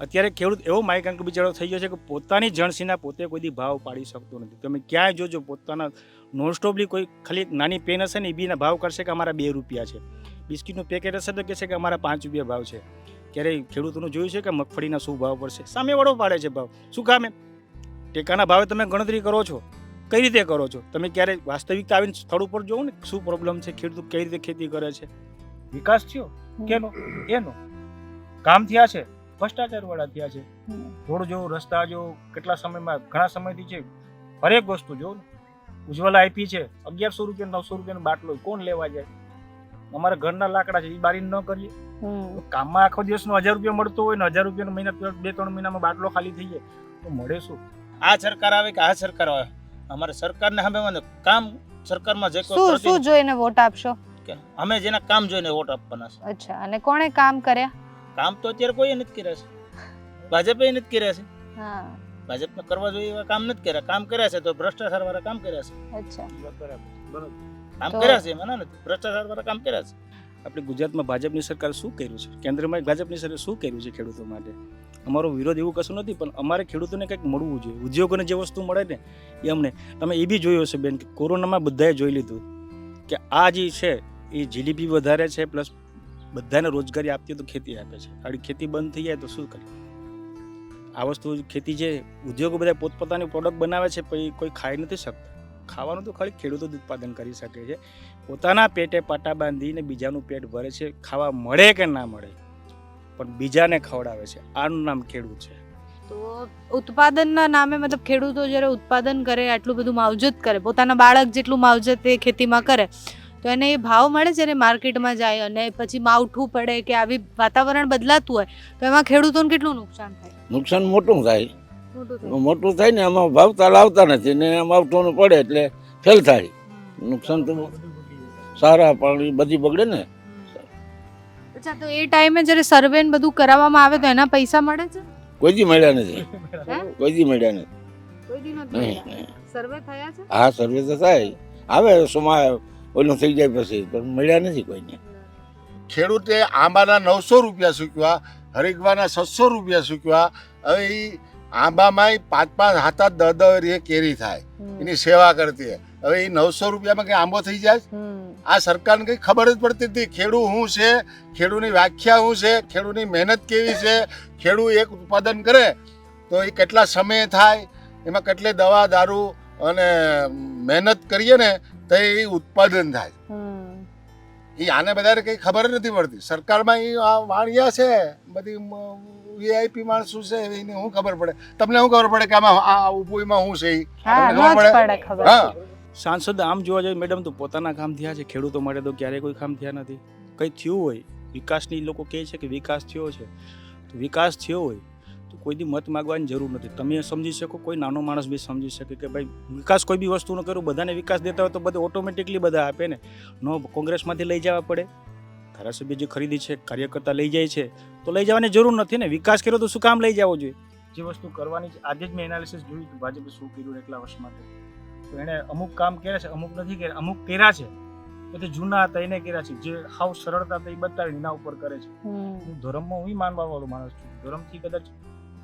અત્યારે ખેડૂત એવો માયકાંક બિચારો થઈ ગયો છે કે પોતાની જણસીના પોતે કોઈ દી ભાવ પાડી શકતો નથી. તમે ક્યાંય જોજો પોતાના નોનસ્ટોપલી કોઈ ખાલી એક નાની પેન હશે ને એ બીના ભાવ કરશે કે અમારા 2 રૂપિયા છે. બિસ્કિટનું પેકેટ હશે તો કહેશે કે અમારા 5 રૂપિયા ભાવ છે. ક્યારેય ખેડૂતોનું જોયું છે કે મગફળીના શું ભાવ પડશે? સામેવાળો પાડે છે ભાવ. શું કામે? ટેકાના ભાવે તમે ગણતરી કરો છો, કઈ રીતે કરો છો? તમે ક્યારે વાસ્તવિકતા આવીને સ્થળ ઉપર જોવો ને શું પ્રોબ્લેમ છે, ખેડૂત કઈ રીતે ખેતી કરે છે. વિકાસ થયો કેનો? એનો કામ થયા છે, ભ્રષ્ટાચાર વાળા થયા છે. રોડ જો, રસ્તા જો, કેટલા સમયમાં, ઘણા સમયથી છે હરેક વસ્તુ જો ને. ઉજ્જવલા આપી છે 1100 રૂપિયા 900 રૂપિયાનો બાટલો, કોણ લેવા જાય? અમારા ઘરના લાકડા છે એ બારી ન કરીએ. કામમાં આખો દિવસનો 1000 રૂપિયા મળતો હોય ને 1000 રૂપિયાનો મહિના 2-3 મહિનામાં બાટલો ખાલી થઈ જાય તો મળે શું? આ સરકાર આવે કે આ સરકાર આવે, અમારે સરકારને સામે કામ સરકારમાં જે શું જોઈને વોટ આપશો? અમે જેના કામ જોઈને વોટ આપવાના છે. અચ્છા, અને કોણે કામ કર્યા? કામ તો અત્યારે કોઈ નથી કર્યા છે, ભાજપે નથી કર્યા છે. હા, ભાજપને કરવા જોઈએ એવા કામ નથી કર્યા. કામ કર્યા છે તો ભ્રષ્ટાચાર વાળા કામ કર્યા છે. અચ્છા, બરોબર કામ કર્યા છે, મને નથી ભ્રષ્ટાચાર વાળા કામ કર્યા છે. આપણે ગુજરાતમાં ભાજપની સરકાર શું કર્યું છે? કેન્દ્રમાં ભાજપની સરકાર શું કર્યું છે ખેડૂતો માટે? અમારો વિરોધ એવું કશું નથી, પણ અમારે ખેડૂતોને કંઈક મળવું જોઈએ. ઉદ્યોગોને જે વસ્તુ મળે ને એ અમને. તમે એ બી જોયું હશે બેન કે કોરોનામાં બધાએ જોઈ લીધું કે આ જે છે એ જીડીપી વધારે છે, પ્લસ બધાને રોજગારી આપતી તો ખેતી આપે છે. આડી ખેતી બંધ થઈ જાય તો શું કરે? આ વસ્તુ ખેતી છે, ઉદ્યોગો બધા પોતપોતાની પ્રોડક્ટ બનાવે છે, પછી કોઈ ખાઈ નથી શકતા. ખાવાનું તો ખાલી ખેડૂતો જ ઉત્પાદન કરી શકે છે. પોતાના પેટે પાટા બાંધીને બીજાનું પેટ ભરે છે. ખાવા મળે કે ના મળે પણ બીજાને ખવડાવે છે. આનું નામ ખેડૂત છે. તો ઉત્પાદનના નામે મતલબ ખેડૂતો જ્યારે ઉત્પાદન કરે, આટલું બધું માવજત કરે, પોતાના બાળક જેટલું માવજત એ ખેતીમાં કરે, તો એને એ ભાવ મળે જ્યારે માર્કેટમાં જાય અને પછી માવઠું પડે કે આવી વાતાવરણ બદલાતું હોય તો એમાં ખેડૂતોને કેટલું નુકસાન થાય? નુકસાન મોટું થાય. મોટું થાય ને એમાં ભાવતા લાવતા નથી ને માવઠું પડે એટલે ફેલ થાય. નુકસાન તો સારા પાણી બધી બગડે ને. અચ્છા, તો એ ટાઈમે જ્યારે સર્વે ને બધું કરાવવામાં આવે તો એના પૈસા મળે છે? કોઈ દી મળ્યા નથી. કોઈ દી મળ્યા નથી. કોઈ દી નથી. સર્વે થયા છે? હા, સર્વે તો થાય, આવે સોમાં ઓલું થઈ જાય પછી, પણ મળ્યા નથી કોઈને. ખેડૂતે આંબાના 900 રૂપિયા ચૂક્યા, હરીગવાના 600 રૂપિયા ચૂક્યા. હવે એ આંબામાં 5-5, 7-7, 10 કેરી થાય, એની સેવા કરતી. હવે એ 900 રૂપિયામાં કઈ આંબો થઈ જાય? આ સરકારને કઈ ખબર જ પડતી નથી. ખેડૂત શું છે, ખેડૂતની વ્યાખ્યા શું છે, ખેડૂતની મહેનત કેવી છે. ખેડૂત એક ઉત્પાદન કરે તો એ કેટલા સમય થાય, એમાં કેટલી દવા દારૂ અને મહેનત કરીએ ને તો એ ઉત્પાદન થાય. એ આને બધાને કઈ ખબર જ નથી પડતી. સરકારમાં એ વાણિયા છે, બધી વીઆઈપી માણસો છે, એને શું ખબર પડે? તમને શું ખબર પડે કે આમાં આ ઉપાયમાં શું છે? હા, સાંસદ આમ જોવા જઈએ મેડમ તો પોતાના કામ થયા છે. ખેડૂતો માટે તો ક્યારેય કોઈ કામ થયા નથી. કંઈ થયું હોય વિકાસની લોકો કહે છે કે વિકાસ થયો છે, તો વિકાસ થયો હોય તો કોઈ દી મત માગવાની જરૂર નથી. તમે સમજી શકો, કોઈ નાનો માણસ બી સમજી શકે કે ભાઈ વિકાસ કોઈ બી વસ્તુનો કર્યો, બધાને વિકાસ દેતા હોય તો બધે ઓટોમેટિકલી બધા આપે ને. નો કોંગ્રેસમાંથી લઈ જવા પડે, ધારાસભ્ય જે ખરીદી છે કાર્યકર્તા લઈ જાય છે તો લઈ જવાની જરૂર નથી ને. વિકાસ કર્યો તો શું કામ લઈ જવો જોઈએ? જે વસ્તુ કરવાની છે, આજે જ મેં એનાલિસિસ જોયું કે ભાજપે શું કર્યું એટલા વર્ષ માટે. તો એણે અમુક કામ કર્યા છે, અમુક નથી કર્યા. અમુક કર્યા છે તો તે જૂના હતા એને કર્યા છે, જે હાવ સરળતા હતા એ બતાવીને એના ઉપર કરે છે. હું ધર્મમાં હું માનવા વાળો માણસ છું. ધર્મથી કદાચ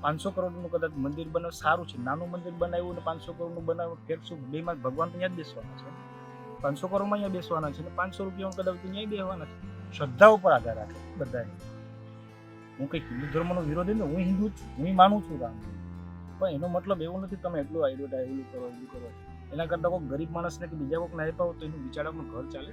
500 કરોડનું કદાચ મંદિર બનાવ સારું છે. નાનું મંદિર બનાવ્યું ને 500 કરોડનું બનાવ્યું, ફેર શું? બેમાં ભગવાન તો અહીંયા જ બેસવાના છે. 500 કરોડમાં અહીંયા બેસવાના છે ને 500 રૂપિયામાં કદાચ અહીંયા બેસવાના છે. શ્રદ્ધા ઉપર આધાર રાખે બધાએ. હું કંઈ હિન્દુ ધર્મનો વિરોધી ને, હું હિન્દુ જ છું, હું માનું છું રામ. પણ એનો મતલબ એવું નથી તમે એટલું આઈડિયા એવું કરો એવું કરો. એના કરતાં કોઈ ગરીબ માણસને કે બીજા કોઈને આપ્યા હોય તો એનું વિચારવાનું ઘર ચાલે.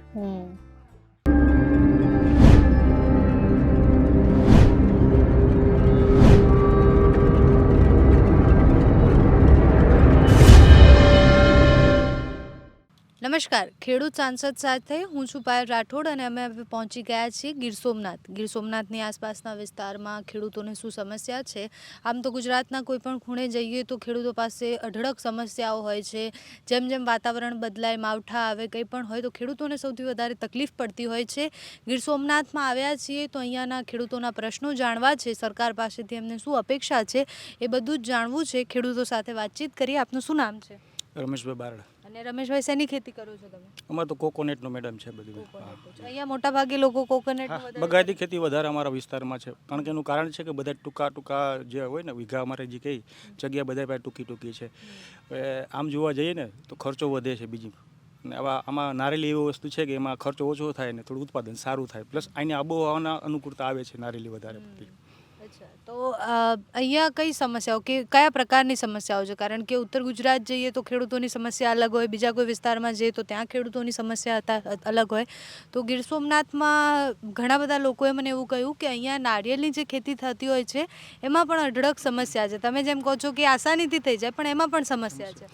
નમસ્કાર, ખેડૂત સાંસદ સાથે હું છું પાયલ રાઠોડ અને અમે હવે પહોંચી ગયા છીએ ગીર સોમનાથ. ગીર સોમનાથની આસપાસના વિસ્તારમાં ખેડૂતોને શું સમસ્યા છે? આમ તો ગુજરાતના કોઈ પણ ખૂણે જઈએ તો ખેડૂતો પાસે અઢળક સમસ્યાઓ હોય છે. જેમ જેમ વાતાવરણ બદલાય, માવઠા આવે, કંઈ પણ હોય તો ખેડૂતોને સૌથી વધારે તકલીફ પડતી હોય છે. ગીર સોમનાથમાં આવ્યા છીએ તો અહીંયાના ખેડૂતોના પ્રશ્નો જાણવા છે, સરકાર પાસેથી એમને શું અપેક્ષા છે એ બધું જ જાણવું છે. ખેડૂતો સાથે વાતચીત કરીએ. આપનું શું નામ છે? રમેશભાઈ બારડ. અને રમેશભાઈ શેની ખેતી કરો છો તમે? અમારે તો કોકોનટનું મેડમ છે બધું. કોકોનટ. અહીંયા મોટા ભાગે લોકો કોકોનટ હા, બગાયતી ખેતી વધારે અમારા વિસ્તારમાં છે, કારણ કે એનું કારણ છે કે બધા ટૂંકા જે હોય ને વીઘા અમારે જે કઈ જગ્યા બધા પાસે ટૂંકી છે. હવે આમ જોવા જઈએ ને તો ખર્ચો વધે છે બીજી, અને આમાં નારેલી એવી વસ્તુ છે કે એમાં ખર્ચો ઓછો થાય ને થોડું ઉત્પાદન સારું થાય, પ્લસ અહીંની આબોહવાના અનુકૂળતા આવે છે નારેલી વધારે પડતી. અચ્છા, તો અહીંયા કઈ સમસ્યાઓ કે કયા પ્રકારની સમસ્યાઓ છે? કારણ કે ઉત્તર ગુજરાત જઈએ તો ખેડૂતોની સમસ્યા અલગ હોય, બીજા કોઈ વિસ્તારમાં જઈએ તો ત્યાં ખેડૂતોની સમસ્યા અલગ હોય. તો ગીર સોમનાથમાં ઘણા બધા લોકોએ મને એવું કહ્યું કે અહીંયા નારિયેળની જે ખેતી થતી હોય છે એમાં પણ અઢળક સમસ્યા છે. તમે જેમ કહો છો કે આસાનીથી થઈ જાય, પણ એમાં પણ સમસ્યા છે.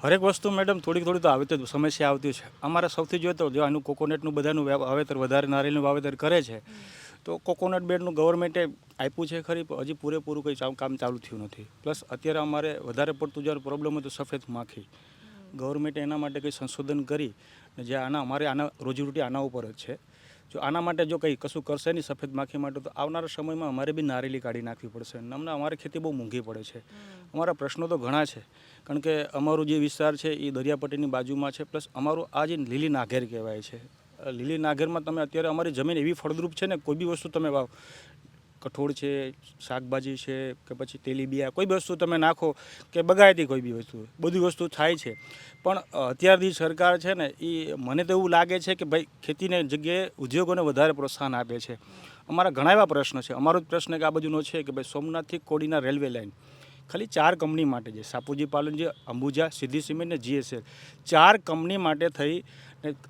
હરેક વસ્તુ મેડમ થોડી તો આવી તો સમસ્યા આવતી છે. અમારે સૌથી જોઈએ તો જો આનું કોકોનટનું બધાનું વાવેતર વધારે નારિયેળનું વાવેતર કરે છે, તો કોકોનટ બેડનું ગવર્મેન્ટે આપ્યું છે ખરી, હજી પૂરેપૂરું કંઈ કામ ચાલુ થયું નથી. પ્લસ અત્યારે અમારે વધારે પડતું જ્યારે પ્રોબ્લેમ હોય તો સફેદ માખી, ગવર્મેન્ટે એના માટે કંઈ સંશોધન કરી ને જે આના રોજીરોટી આના ઉપર જ છે. જો આના માટે જો કંઈ કશું કરશે નહીં સફેદ માખી માટે, તો આવનારા સમયમાં અમારે બી નારેલી કાઢી નાખવી પડશે. અમને અમારી ખેતી બહુ મોંઘી પડે છે. અમારા પ્રશ્નો તો ઘણા છે, કારણ કે અમારો જે વિસ્તાર છે એ દરિયાપટ્ટીની બાજુમાં છે, પ્લસ અમારું આ જે લીલી નાઘેર કહેવાય છે. લીલી નાઘેરમાં તમે અત્યારે અમારી જમીન એવી ફળદ્રુપ છે ને, કોઈ બી વસ્તુ તમે વાવ, કઠોળ છે, શાકભાજી છે કે પછી તેલીબિયા, કોઈ બી વસ્તુ તમે નાખો કે બગાયતી કોઈ બી વસ્તુ, બધી વસ્તુ થાય છે. પણ અત્યારની સરકાર છે ને એ મને તો એવું લાગે છે કે ભાઈ ખેતીને જગ્યાએ ઉદ્યોગોને વધારે પ્રોત્સાહન આપે છે. અમારા ઘણા એવા પ્રશ્ન છે. અમારો જ પ્રશ્ન કે આ બાજુનો છે કે ભાઈ સોમનાથથી કોડીના રેલવે લાઇન ખાલી 4 કંપની માટે છે, સાપુજી પાલનજી, અંબુજા, સિદ્ધિ સિમેન્ટ ને GSL, 4 કંપની માટે થઈ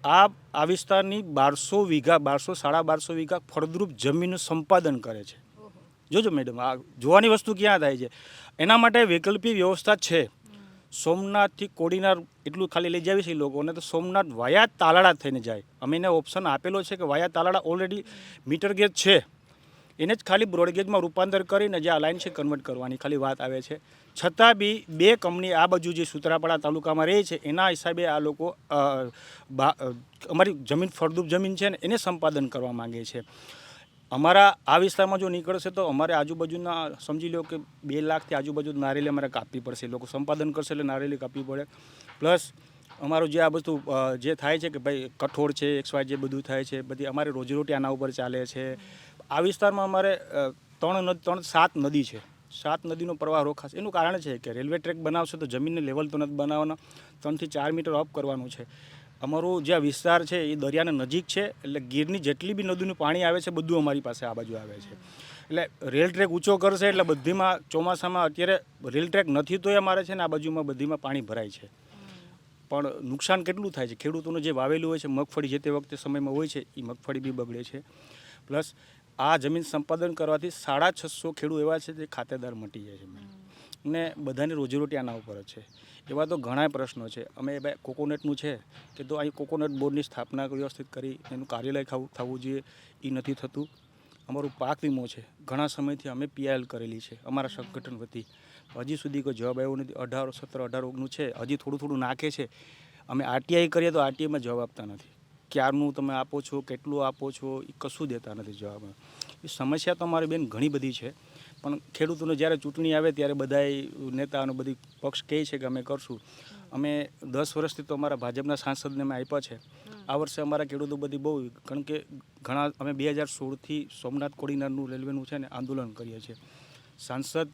આ વિસ્તારની 1200 વીઘા 1200 વીઘા ફળદ્રુપ જમીનનું સંપાદન કરે છે. જોજો મેડમ, આ જોવાની વસ્તુ ક્યાં થાય છે. એના માટે વૈકલ્પિક વ્યવસ્થા છે. સોમનાથથી કોડીનાર એટલું ખાલી લઈ જાવી છે એ લોકોને, તો સોમનાથ વાયા તાલાળા થઈને જાય. અમે એને ઓપ્શન આપેલો છે કે વાયા તાલાળા ઓલરેડી મીટર ગેજ છે, એને જ ખાલી બ્રોડગેજમાં રૂપાંતર કરીને જે આ લાઇન છે કન્વર્ટ કરવાની ખાલી વાત આવે છે. છતાં બી 2 કંપની આ બાજુ જે સુત્રાપાડા તાલુકામાં રહે છે એના હિસાબે આ લોકો અમારી જમીન ફળદ્રુપ જમીન છે ને એને સંપાદન કરવા માંગે છે. અમારા આ વિસ્તારમાં જો નીકળશે તો અમારે આજુબાજુના સમજી લો કે 2 લાખથી આજુબાજુ નારેલી અમારે કાપવી પડશે. લોકો સંપાદન કરશે એટલે નારેલી કાપવી પડે. પ્લસ અમારું જે આ બધું જે થાય છે કે ભાઈ કઠોળ છે, XY જે બધું થાય છે, બધી અમારી રોજીરોટી આના ઉપર ચાલે છે. આ વિસ્તારમાં અમારે 7 નદી છે. 7 નદીનો પ્રવાહ રોકાશે. એનું કારણ છે કે રેલવે ટ્રેક બનાવશે તો જમીનને લેવલ તો નથી બનાવવાના, 3 થી 4 મીટર અપ કરવાનું છે. અમારું જે વિસ્તાર છે એ દરિયાના નજીક છે, એટલે ગીરની જેટલી બી નદીનું પાણી આવે છે બધું અમારી પાસે આ બાજુ આવે છે. એટલે રેલ ટ્રેક ઊંચો કરશે એટલે બધીમાં ચોમાસામાં અત્યારે રેલ ટ્રેક નથી તો એ અમારે છે ને આ બાજુમાં બધીમાં પાણી ભરાય છે. પણ નુકસાન કેટલું થાય છે, ખેડૂતોનું જે વાવેલું હોય છે મગફળી જે તે વખતે સમયમાં હોય છે એ મગફળી બી બગડે છે. પ્લસ આ જમીન સંપાદન કરવાથી 650 ખેડૂત એવા છે જે ખાતેદાર મટી જાય છે ને બધાની રોજીરોટી આના ઉપર જ છે. એવા તો ઘણા પ્રશ્નો છે. અમે ભાઈ કોકોનટનું છે કે તો અહીં કોકોનટ બોર્ડની સ્થાપના વ્યવસ્થિત કરી એનું કાર્યાલય થવું જોઈએ, એ નથી થતું. અમારું પાક વીમો છે, ઘણા સમયથી અમે PIL કરેલી છે અમારા સંગઠન વતી, હજી સુધી કોઈ જવાબ આવ્યો નથી. 18-17-18-19 છે, હજી થોડું નાખે છે. અમે RTI કરીએ તો RTIમાં જવાબ આપતા નથી. ક્યારનું તમે આપો છો, કેટલું આપો છો, એ કશું દેતા નથી જવાબ. એ સમસ્યા તો અમારી બેન ઘણી બધી છે. પણ ખેડૂતોને જ્યારે ચૂંટણી આવે ત્યારે બધાય નેતા અને બધી પક્ષ કહે છે કે અમે કરશું. અમે 10 વર્ષથી તો અમારા ભાજપના સાંસદને અમે આપ્યા છે. આ વર્ષે અમારા ખેડૂતો બધી બહુ, કારણ કે ઘણા અમે 2016થી સોમનાથ કોડીનારનું રેલવેનું છે ને આંદોલન કરીએ છીએ. સાંસદ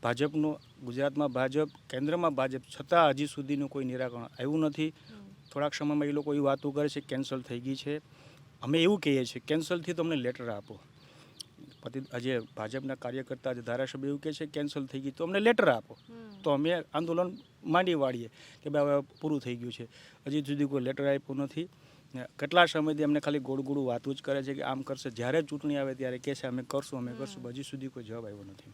ભાજપનું, ગુજરાતમાં ભાજપ, કેન્દ્રમાં ભાજપ, છતાં હજી સુધીનું કોઈ નિરાકરણ આવ્યું નથી. થોડાક સમયમાં એ લોકો એવી વાતો કરે છે કેન્સલ થઈ ગઈ છે. અમે એવું કહીએ છીએ કેન્સલથી તો અમને લેટર આપો. આજે ભાજપના કાર્યકર્તા જે ધારાસભ્ય એવું કહે છે કેન્સલ થઈ ગઈ તો અમને લેટર આપો, તો અમે આંદોલન માંડી વાળીએ કે ભાઈ હવે પૂરું થઈ ગયું છે. હજી સુધી કોઈ લેટર આપ્યું નથી. કેટલા સમયથી અમને ખાલી ગોળગોળું વાતું જ કરે છે કે આમ કરશે. જ્યારે ચૂંટણી આવે ત્યારે કહે છે અમે કરશું. હજી સુધી કોઈ જવાબ આવ્યો નથી.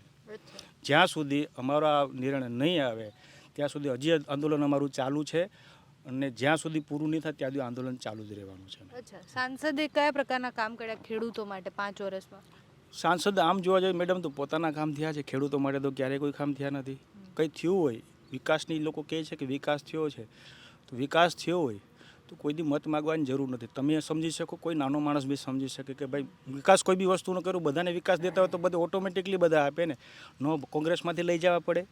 જ્યાં સુધી અમારો આ નિર્ણય નહીં આવે ત્યાં સુધી હજી આંદોલન અમારું ચાલુ છે, અને જ્યાં સુધી પૂરું નહીં થાય ત્યાં સુધી આંદોલન ચાલુ જ રહેવાનું છે. અચ્છા, સાંસદે કયા પ્રકારના કામ કર્યા ખેડૂતો માટે 5 વર્ષમાં? સાંસદ આમ જોવા જઈએ મેડમ તો પોતાના કામ થયા છે, ખેડૂતો માટે તો ક્યારેય કોઈ કામ થયા નથી. કંઈ થયું હોય વિકાસની લોકો કહે છે કે વિકાસ થયો છે, તો વિકાસ થયો હોય તો કોઈ દી મત માગવાની જરૂર નથી. તમે સમજી શકો, કોઈ નાનો માણસ બી સમજી શકે કે ભાઈ વિકાસ કોઈ બી વસ્તુનો કરું, બધાને વિકાસ દેતા હોય તો બધે ઓટોમેટિકલી બધા આપે ને. નો કોંગ્રેસમાંથી લઈ જવા પડે,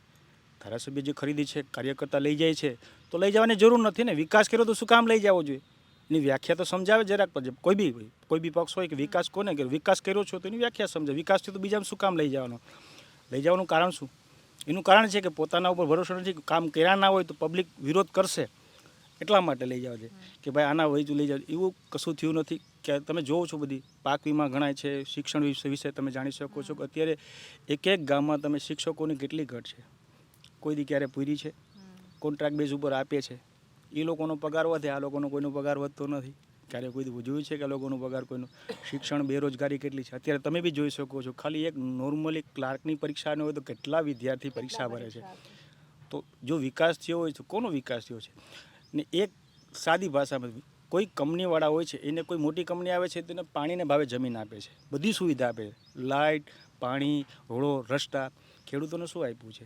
ધારાસભ્ય જે ખરીદી છે કાર્યકર્તા લઈ જાય છે તો લઈ જવાની જરૂર નથી ને. વિકાસ કર્યો તો શું કામ લઈ જવો જોઈએ? એની વ્યાખ્યા તો સમજાવે જરાક પછી કોઈ બી પક્ષ હોય કે વિકાસ કોને કર્યો, વિકાસ કર્યો છો તો એની વ્યાખ્યા સમજાવે. વિકાસ થયો તો બીજાને શું કામ લઈ જવાનો? લઈ જવાનું કારણ શું? એનું કારણ છે કે પોતાના ઉપર ભરોસો નથી, કામ કર્યા ના હોય તો પબ્લિક વિરોધ કરશે એટલા માટે લઈ જવા છે કે ભાઈ આના વહીતું લઈ જાવ. એવું કશું થયું નથી. કે તમે જોવો છો બધી પાક વીમા ગણાય છે, શિક્ષણ વિશે તમે જાણી શકો છો કે અત્યારે એક ગામમાં તમે શિક્ષકોની કેટલી ઘટ છે. કોઈ દી ક્યારે પૂરી છે? કોન્ટ્રાક્ટ બેઝ ઉપર આપે છે. એ લોકોનો પગાર વધે, આ લોકોનો કોઈનો પગાર વધતો નથી. ક્યારે કોઈ દી જોયું છે કે લોકોનો પગાર કોઈનો? શિક્ષણ બેરોજગારી કેટલી છે અત્યારે તમે બી જોઈ શકો છો. ખાલી એક નોર્મલી ક્લાર્કની પરીક્ષા હોય તો કેટલા વિદ્યાર્થી પરીક્ષા ભરે છે. તો જો વિકાસ થયો હોય તો કોનો વિકાસ થયો છે? ને એક સાદી ભાષામાં કોઈ કંપનીવાળા હોય છે એને કોઈ મોટી કંપની આવે છે તેને પાણીને ભાવે જમીન આપે છે, બધી સુવિધા આપે છે, લાઇટ, પાણી, રોડો, રસ્તા. ખેડૂતોને શું આપ્યું છે?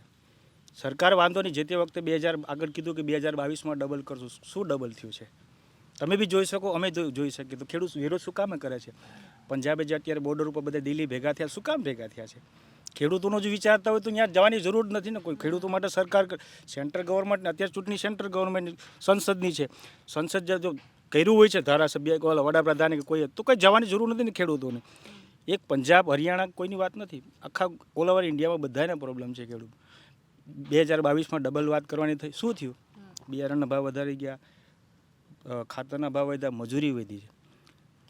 સરકાર વાંધો નહીં, જે તે વખતે 2000 આગળ કીધું કે 2022માં ડબલ કરશું. શું ડબલ થયું છે? તમે બી જોઈ શકો, અમે જોઈ શકીએ. તો ખેડૂત વિરોધ શું કામે કરે છે? પંજાબે જે અત્યારે બોર્ડર ઉપર બધા દિલ્હી ભેગા થયા, શું કામ ભેગા થયા છે? ખેડૂતોનો જ વિચારતા હોય તો ત્યાં જવાની જરૂર નથી ને કોઈ. ખેડૂતો માટે સરકાર, સેન્ટ્રલ ગવર્મેન્ટને અત્યારે ચૂંટણી સેન્ટ્રલ ગવર્મેન્ટ સંસદની છે. સંસદ જો કર્યું હોય છે ધારાસભ્ય વડાપ્રધાને કે કોઈ તો કંઈ જવાની જરૂર નથી ને ખેડૂતોને. એક પંજાબ, હરિયાણા કોઈની વાત નથી, આખા ઓલ ઓવર ઇન્ડિયામાં બધાને પ્રોબ્લેમ છે ખેડૂત. 2022માં ડબલ વાત કરવાની થઈ, શું થયું? બિયારણના ભાવ વધારી ગયા, ખાતરના ભાવ વધ્યા, મજૂરી વધી છે.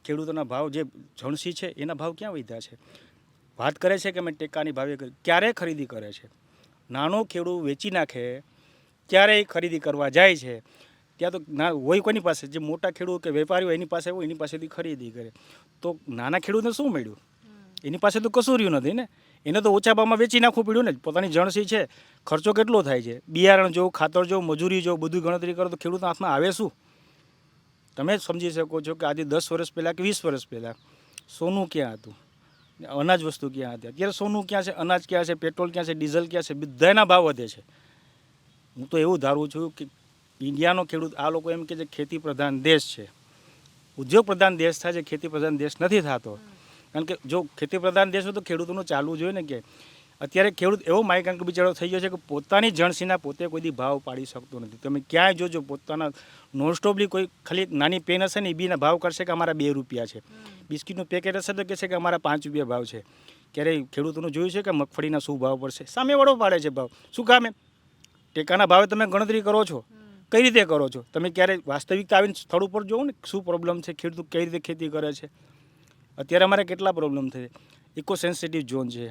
ખેડૂતોના ભાવ જે જણસી છે એના ભાવ ક્યાં વધ્યા છે? વાત કરે છે કે અમે ટેકાની ભાવે કરી, ક્યારે ખરીદી કરે છે? નાનો ખેડૂત વેચી નાખે ત્યારે ખરીદી કરવા જાય છે ત્યાં તો ના હોય કોઈની પાસે, જે મોટા ખેડૂત કે વેપારી હોય એની પાસે હોય, એની પાસેથી ખરીદી કરે. તો નાના ખેડૂતને શું મળ્યું? એની પાસે તો કશું રહ્યું નથી ને. એને તો ઓછા ભાવમાં વેચી નાખવું પડ્યું ને. પોતાની જણસી છે, ખર્ચો કેટલો થાય છે, બિયારણ જો, ખાતર જો, મજૂરી જો, બધું ગણતરી કરો તો ખેડૂતના હાથમાં આવે શું? તમે સમજી શકો છો કે આજે 10 વર્ષ પહેલાં કે 20 વર્ષ પહેલાં સોનું ક્યાં હતું, અનાજ વસ્તુ ક્યાં હતી? અત્યારે સોનું ક્યાં છે, અનાજ ક્યાં છે, પેટ્રોલ ક્યાં છે, ડીઝલ ક્યાં છે? બધાના ભાવ વધે છે. હું તો એવું ધારું છું કે ઇન્ડિયાનો ખેડૂત, આ લોકો એમ કે છે ખેતી પ્રધાન દેશ છે, ઉદ્યોગ પ્રધાન દેશ થાય છે, ખેતી પ્રધાન દેશ નથી થતો. કારણ કે જો ખેતી પ્રધાન દેશ હોય તો ખેડૂતોનું ચાલવું જોઈએ ને. કે અત્યારે ખેડૂત એવો માયકાંક બિચારો થઈ ગયો છે કે પોતાની જણસીના પોતે કોઈ દી ભાવ પાડી શકતો નથી. તમે ક્યાંય જોજો પોતાના નોનસ્ટોપલી કોઈ ખાલી એક નાની પેન હશે ને એ બીના ભાવ કરશે કે અમારા 2 રૂપિયા છે. બિસ્કિટનું પેકેટ હશે તો કહેશે કે અમારા 5 રૂપિયા ભાવ છે. ક્યારેય ખેડૂતોનું જોયું છે કે મગફળીના શું ભાવ પડશે? સામેવાળો પાડે છે ભાવ. શું કામે? ટેકાના ભાવે તમે ગણતરી કરો છો, કઈ રીતે કરો છો? તમે ક્યારે વાસ્તવિકતા આવીને સ્થળ ઉપર જોવો ને શું પ્રોબ્લેમ છે, ખેડૂત કઈ રીતે ખેતી કરે છે. અત્યારે અમારે કેટલા પ્રોબ્લેમ થાય. ઇકો સેન્સિટિવ ઝોન છે,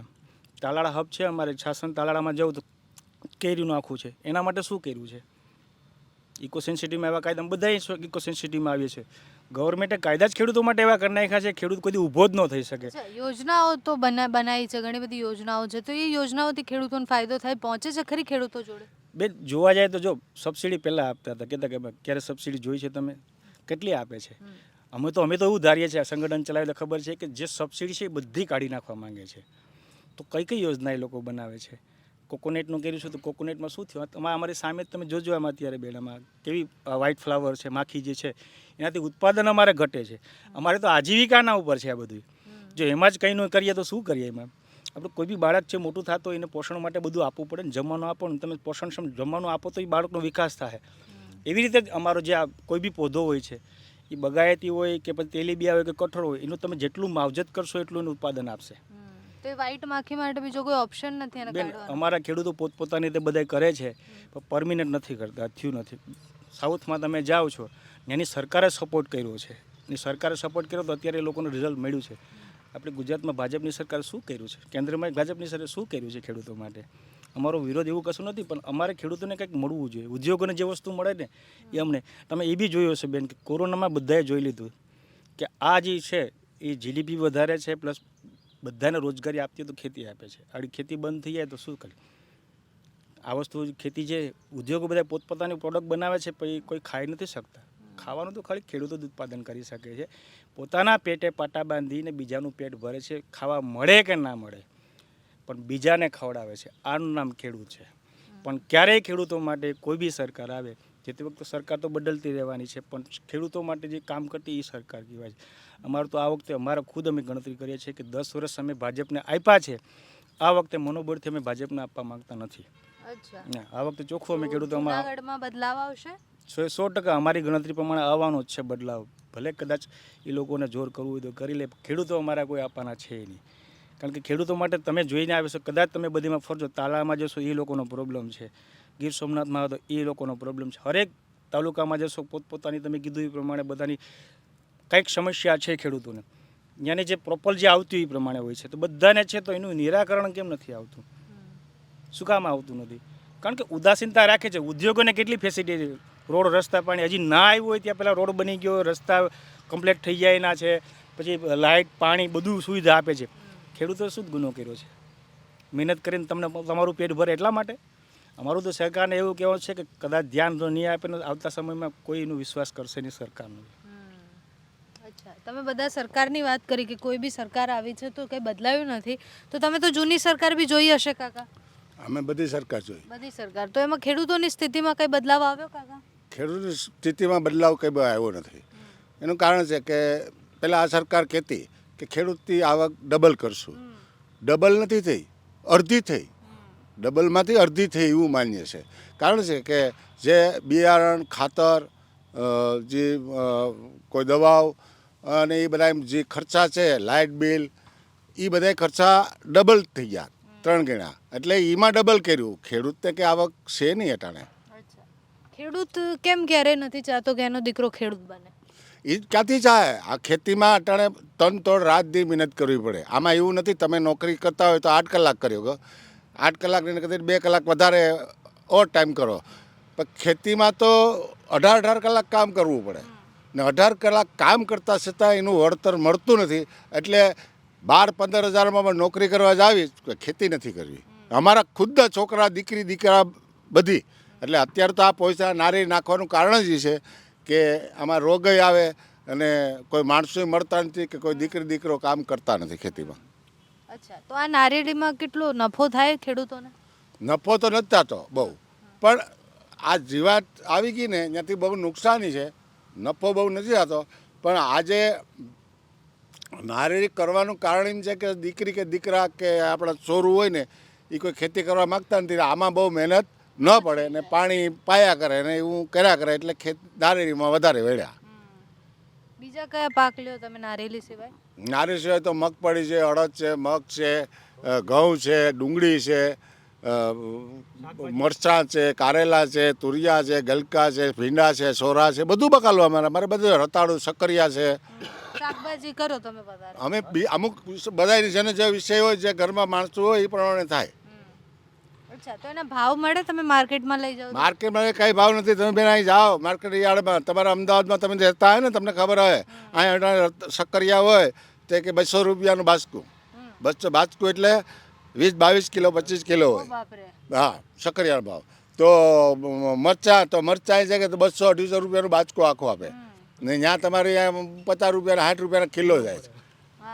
તાલાળા હબ છે અમારે, શાસન તાલાળામાં જવું તો કેરીનું આખું છે. એના માટે શું કર્યું છે? ઇકો સેન્સિટિવમાં એવા કાયદા બધા ઇકો સેન્સિટિવમાં આવીએ છે. ગવર્મેન્ટે કાયદા જ ખેડૂતો માટે એવા કરી નાખ્યા છે ખેડૂત કોઈ ઊભો જ ન થઈ શકે. યોજનાઓ તો બનાવી છે, ઘણી બધી યોજનાઓ છે, તો એ યોજનાઓથી ખેડૂતોને ફાયદો થાય, પહોંચે છે ખરી ખેડૂતો જોડે? બે જોવા જાય તો જો સબસિડી પહેલાં આપતા હતા, કહેતા કે ક્યારે સબસિડી જોઈ છે તમે? કેટલી આપે છે? અમે તો એવું ધારીએ છીએ, સંગઠન ચલાવેલા ખબર છે કે જે સબસિડી છે એ બધી કાઢી નાખવા માંગે છે. તો કઈ યોજના એ લોકો બનાવે છે? કોકોનટનું કર્યું છે તો કોકોનટમાં શું થયું? અમારી સામે તમે જોજો એમાં અત્યારે બેડામાં કેવી વ્હાઇટ ફ્લાવર છે, માખી જે છે એનાથી ઉત્પાદન અમારે ઘટે છે. અમારે તો આજીવિકાના ઉપર છે આ બધું. જો એમાં જ કંઈ ન કરીએ તો શું કરીએ? એમાં આપણે કોઈ બી બાળક છે મોટું થતો એને પોષણ માટે બધું આપવું પડે ને. જમવાનું આપો ને તમે પોષણ જમવાનું આપો તો એ બાળકનો વિકાસ થાય. એવી રીતે જ અમારો જે આ કોઈ બી પૌધો હોય છે એ બગાયતી હોય કે પછી તેલીબિયા હોય કે કઠોળ હોય, એનું તમે જેટલું માવજત કરશો એટલું એનું ઉત્પાદન આપશે. તો એ વ્હાઇટ માખી માટે બીજો કોઈ ઓપ્શન નથી એને બેન, કાઢવાનો? અમારા ખેડૂતો પોતપોતાની રીતે બધા કરે છે પણ પરમિનન્ટ નથી કરતા, થયું નથી. સાઉથમાં તમે જાઓ છો એની સરકારે સપોર્ટ કર્યો છે, એની સરકારે સપોર્ટ કર્યો તો અત્યારે એ લોકોનું રિઝલ્ટ મળ્યું છે. આપણે ગુજરાતમાં ભાજપની સરકાર શું કર્યું છે? કેન્દ્રમાં ભાજપની સરકારે શું કર્યું છે ખેડૂતો માટે? અમારો વિરોધ એવું કશું નથી, પણ અમારે ખેડૂતોને કંઈક મળવું જોઈએ. ઉદ્યોગોને જે વસ્તુ મળે ને એ અમને. તમે એ બી જોયું હશે બેન કે કોરોનામાં બધાએ જોઈ લીધું કે આ જે છે એ જીડીપી વધારે છે, પ્લસ બધાને રોજગારી આપતી તો ખેતી આપે છે. આડી ખેતી બંધ થઈ જાય તો શું કરે? આ વસ્તુ ખેતી જે ઉદ્યોગો બધા પોતપોતાની પ્રોડક્ટ બનાવે છે પછી કોઈ ખાઈ નથી શકતા. ખાવાનું તો ખાલી ખેડૂતો જ ઉત્પાદન કરી શકે છે. પોતાના પેટે પાટા બાંધીને બીજાનું પેટ ભરે છે, ખાવા મળે કે ના મળે પણ બીજાને ખવડાવે છે. આનું નામ ખેડૂત છે. પણ ક્યારેય ખેડૂતો માટે કોઈ બી સરકાર આવે, જે તે વખતે સરકાર તો બદલતી રહેવાની છે, પણ ખેડૂતો માટે જે કામ કરતી એ સરકાર કહેવાય છે. અમારું તો આ વખતે અમારા ખુદ અમે ગણતરી કરીએ છીએ કે 10 વર્ષ અમે ભાજપને આપ્યા છે આ વખતે મનોબળથી અમે ભાજપને આપવા માંગતા નથી. અચ્છા, ના, આ વખતે ચોખ્ખું અમે ખેડૂતોમાં જૂનાગઢમાં બદલાવ આવશે? 100% અમારી ગણતરી પ્રમાણે આવવાનો જ છે બદલાવ. ભલે કદાચ એ લોકોને જોર કરવું હોય તો કરી લે, ખેડૂતો અમારા કોઈ આપવાના છે નહીં. કારણ કે ખેડૂતો માટે તમે જોઈને આવ્યો છો, કદાચ તમે બધીમાં ફરજો, તાલામાં જશો એ લોકોનો પ્રોબ્લેમ છે, ગીર સોમનાથમાં આવે તો એ લોકોનો પ્રોબ્લેમ છે, હરેક તાલુકામાં જશો પોતપોતાની તમે કીધું એ પ્રમાણે બધાની કંઈક સમસ્યા છે ખેડૂતોને. ત્યાંની જે પ્રોપર જે આવતી એ પ્રમાણે હોય છે, તો બધાને છે, તો એનું નિરાકરણ કેમ નથી આવતું? શું કામ આવતું નથી? કારણ કે ઉદાસીનતા રાખે છે. ઉદ્યોગોને કેટલી ફેસિલિટી, રોડ રસ્તા પાણી હજી ના આવ્યું હોય ત્યાં પહેલાં રોડ બની ગયો, રસ્તા કમ્પ્લીટ થઈ જાય એના છે, પછી લાઇટ પાણી બધું સુવિધા આપે છે. ખેડૂતો શું જ ગુનો કર્યો છે? મહેનત કરીને તમને તમારું પેટ ભરે એટલા માટે. અમારું તો સરકારને એવું કહેવું છે કે કદાચ ધ્યાન જો નહીં આપે ને આવતા સમયમાં કોઈ એનો વિશ્વાસ કરશે નહીં સરકારનો. અચ્છા, તમે બધા સરકારની વાત કરી કે કોઈ બી સરકાર આવી છે તો કંઈ બદલાયું નથી, તો તમે તો જૂની સરકાર બી જોઈ હશે કાકા? અમે બધી સરકાર જોઈ. બધી સરકાર, તો એમાં ખેડૂતોની સ્થિતિમાં કંઈ બદલાવ આવ્યો કાકા? ખેડૂતની સ્થિતિમાં બદલાવ કંઈ આવ્યો નથી. એનું કારણ છે કે પહેલાં આ સરકાર કહેતી કે ખેડૂતની આવક ડબલ કરશું. ડબલ નથી થઈ, અડધી થઈ. ડબલમાંથી અડધી થઈ એવું માન્ય છે. કારણ છે કે જે બિયારણ, ખાતર, જે કોઈ દવાઓ અને એ બધા જે ખર્ચા છે, લાઇટ બિલ, એ બધા ખર્ચા ડબલ થઈ ગયા, 3 ગણા. એટલે એમાં ડબલ કર્યું. ખેડૂતને કે આવક છે નહીં અટાણે. અચ્છા, ખેડૂત કેમ ક્યારે નથી ચાહતો કે એનો દીકરો ખેડૂત બને? એ જ ક્યાંથી ચાહે? આ ખેતીમાં અટાણે તન રાત દી મહેનત કરવી પડે. આમાં એવું નથી તમે નોકરી કરતા હોય તો 8 કલાક કર્યો, 8 કલાકની કદાચ 2 કલાક વધારે ઓવર ટાઈમ કરો, પણ ખેતીમાં તો 18 કલાક કામ કરવું પડે ને 18 કલાક કામ કરતાં છતાં એનું વળતર મળતું નથી. એટલે 12-15 હજારમાં નોકરી કરવા જાવી, ખેતી નથી કરવી. અમારા ખુદના છોકરા, દીકરા બધી. એટલે અત્યારે તો આ પૈસા નારી નાખવાનું કારણ જ છે કે આમાં રોગય આવે અને કોઈ માણસો મળતા નથી કે કોઈ દીકરો કામ કરતા નથી ખેતીમાં. અચ્છા, તો આ નારિયેળીમાં કેટલો નફો થાય ખેડૂતોને? નફો તો નથી થતો બહુ, પણ આ જીવાત આવી ગઈ ને ત્યાંથી બહુ નુકસાની છે. નફો બહુ નથી થતો, પણ આજે નારિયેળી કરવાનું કારણ એમ છે કે દીકરી કે દીકરા કે આપણા ચોરું હોય ને એ કોઈ ખેતી કરવા માગતા નથી. આમાં બહુ મહેનત ન પડે ને પાણી પાયા કરે ને એવું કર્યા કરે, એટલે નારિયેળીમાં વધારે વેળ્યા. બીજા કયા પાક લ્યો તમે નારિયેળી સિવાય? નારિયેળી સિવાય તો મગફળી છે, અડદ છે, મગ છે, ઘઉં છે, ડુંગળી છે, મરચાં છે, કારેલા છે, તુરિયા છે, ગલકા છે, ભીંડા છે, સોરા છે, બધું બકાલું અમારે બધું રતાળું, શક્કરિયા છે. શાકભાજી કરો તમે વધારે? અમે અમુક બધા જેને જે વિષય હોય, જે ઘરમાં માણસો હોય એ પ્રમાણે થાય. અચ્છા, તો એના ભાવ મળે? તમે માર્કેટમાં લઈ જાઓ? માર્કેટમાં કંઈ ભાવ નથી. તમે બેન અહીં જાઓ માર્કેટ યાર્ડમાં, તમારા અમદાવાદમાં તમે રહેતા હોય ને તમને ખબર હોય, અહીંયા શક્કરિયા હોય તે કે 200 રૂપિયાનું બાસકું. 200 બાસકું એટલે 20-22 કિલો 25 કિલો હોય. બાપરે. હા, શક્કરિયાનો ભાવ. તો મરચાં છે કે 200-250 રૂપિયાનું બાચકું આખું આપે ને ત્યાં તમારે 50 રૂપિયા 60 રૂપિયાના કિલો જાય છે.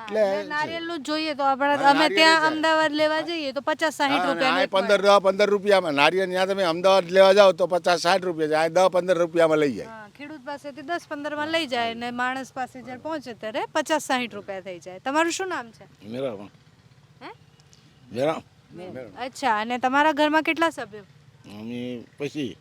એટલે નારિયેળનું જોઈએ તો અમે ત્યાં અમદાવાદ લેવા જઈએ તો 50-60 રૂપિયા. 15 રૂપિયામાં નારિયેળ ત્યાં તમે અમદાવાદ લેવા જાઓ તો 50-60 રૂપિયા જાય, 10-15 રૂપિયામાં લઈ જાય. ખેડૂત પાસેથી 10-15 માં લઈ જાય ને માણસ પાસે જ્યારે પહોંચે ત્યારે 50-60 રૂપિયા થઈ જાય. તમારું શું નામ છે? મેરા હે? મેરા અચ્છા, અને તમારા ઘરમાં કેટલા સભ્યો? અમે પછી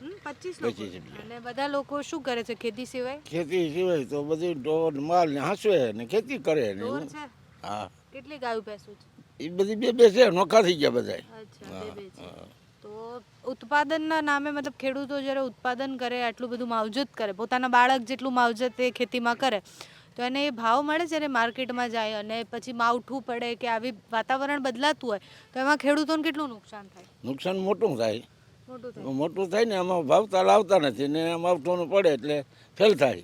25 લોકો. અને બધા લોકો શું કરે છે ખેતી સિવાય? ખેતી સિવાય તો બધું ઢોર માલ ને હાંસવે ને ખેતી કરે ને ઢોર છે? હા, કેટલી ગાયું ભેંસું છે? એ બધી બે છે, નોખા થઈ ગયા બધા. અચ્છા, બે છે. તો ઉત્પાદનના નામે મતલબ ખેડૂતો જ્યારે ઉત્પાદન કરે, આટલું બધું માવજત કરે, પોતાના બાળક જેટલું માવજત એ ખેતીમાં કરે, તો એને એ ભાવ મળે જ્યારે માર્કેટમાં જાય અને પછી માવઠું પડે કે આવી વાતાવરણ બદલાતું હોય તો એમાં ખેડૂતોને કેટલું નુકસાન થાય? નુકસાન મોટું થાય. મોટું થાય. મોટું થાય ને આમાં ભાવતા લાવતા નથી ને માવઠું પડે એટલે ફેલ થાય.